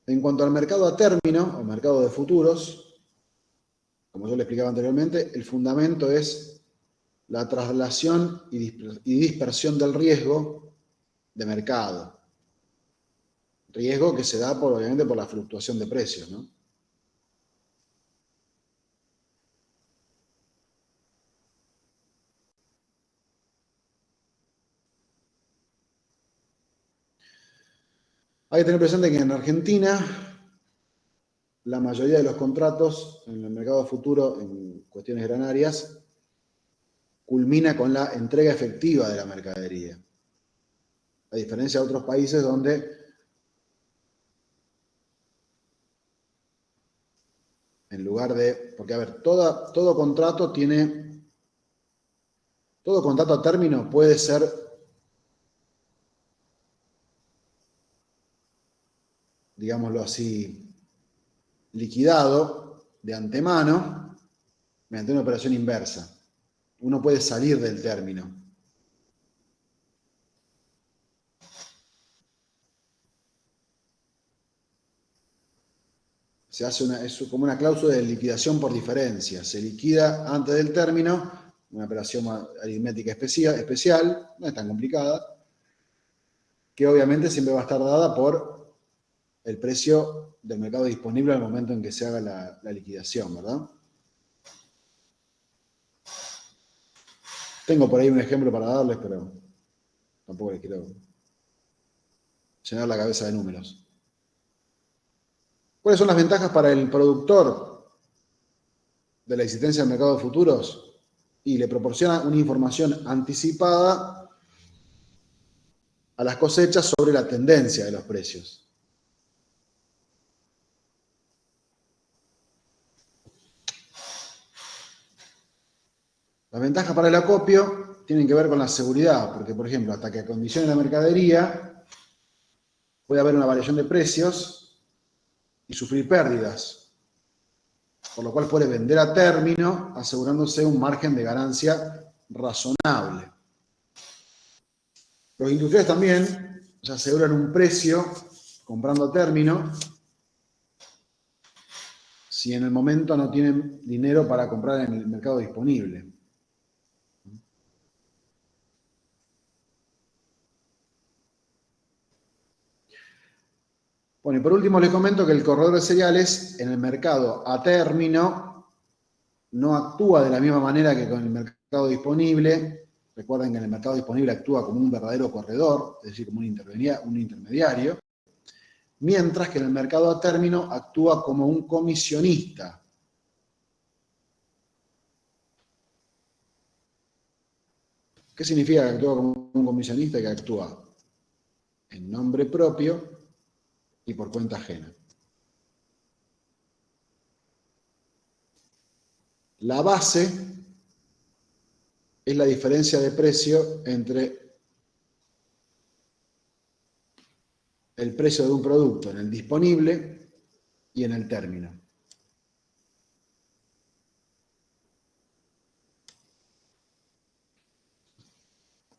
En cuanto al mercado a término, o mercado de futuros, como yo le explicaba anteriormente, el fundamento es la traslación y dispersión del riesgo de mercado. Riesgo que se da, obviamente, por la fluctuación de precios, ¿no? Hay que tener presente que en Argentina la mayoría de los contratos en el mercado futuro, en cuestiones granarias, culmina con la entrega efectiva de la mercadería. A diferencia de otros países donde en lugar de... Porque, a ver, todo contrato a término puede ser, digámoslo así, liquidado de antemano mediante una operación inversa. Uno puede salir del término. Se hace es como una cláusula de liquidación por diferencia. Se liquida antes del término, una operación aritmética especial, no es tan complicada, que obviamente siempre va a estar dada por el precio del mercado disponible al momento en que se haga la liquidación, ¿verdad? Tengo por ahí un ejemplo para darles, pero tampoco les quiero llenar la cabeza de números. ¿Cuáles son las ventajas para el productor de la existencia del mercado de futuros? Y le proporciona una información anticipada a las cosechas sobre la tendencia de los precios. Las ventajas para el acopio tienen que ver con la seguridad, porque, por ejemplo, hasta que acondicione la mercadería, puede haber una variación de precios y sufrir pérdidas, por lo cual puede vender a término asegurándose un margen de ganancia razonable. Los industriales también se aseguran un precio comprando a término si en el momento no tienen dinero para comprar en el mercado disponible. Bueno, y por último les comento que el corredor de cereales en el mercado a término no actúa de la misma manera que con el mercado disponible. Recuerden que en el mercado disponible actúa como un verdadero corredor, es decir, como un intermediario, mientras que en el mercado a término actúa como un comisionista. ¿Qué significa que actúa como un comisionista? Que actúa en nombre propio y por cuenta ajena. La base es la diferencia de precio entre el precio de un producto en el disponible y en el término.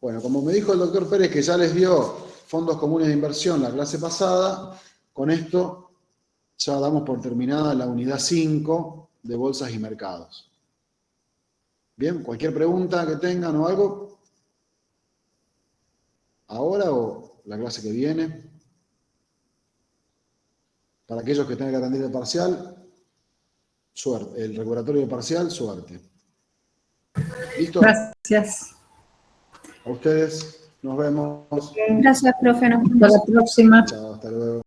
Bueno, como me dijo el doctor Pérez que ya les dio fondos comunes de inversión la clase pasada, con esto ya damos por terminada la unidad 5 de bolsas y mercados. Bien, cualquier pregunta que tengan o algo, ahora o la clase que viene. Para aquellos que tengan que rendir el parcial, suerte. El recuperatorio de parcial, suerte. ¿Listo? Gracias. A ustedes, nos vemos. Gracias, profe. Nos Hasta vemos. la próxima. Chao, hasta luego.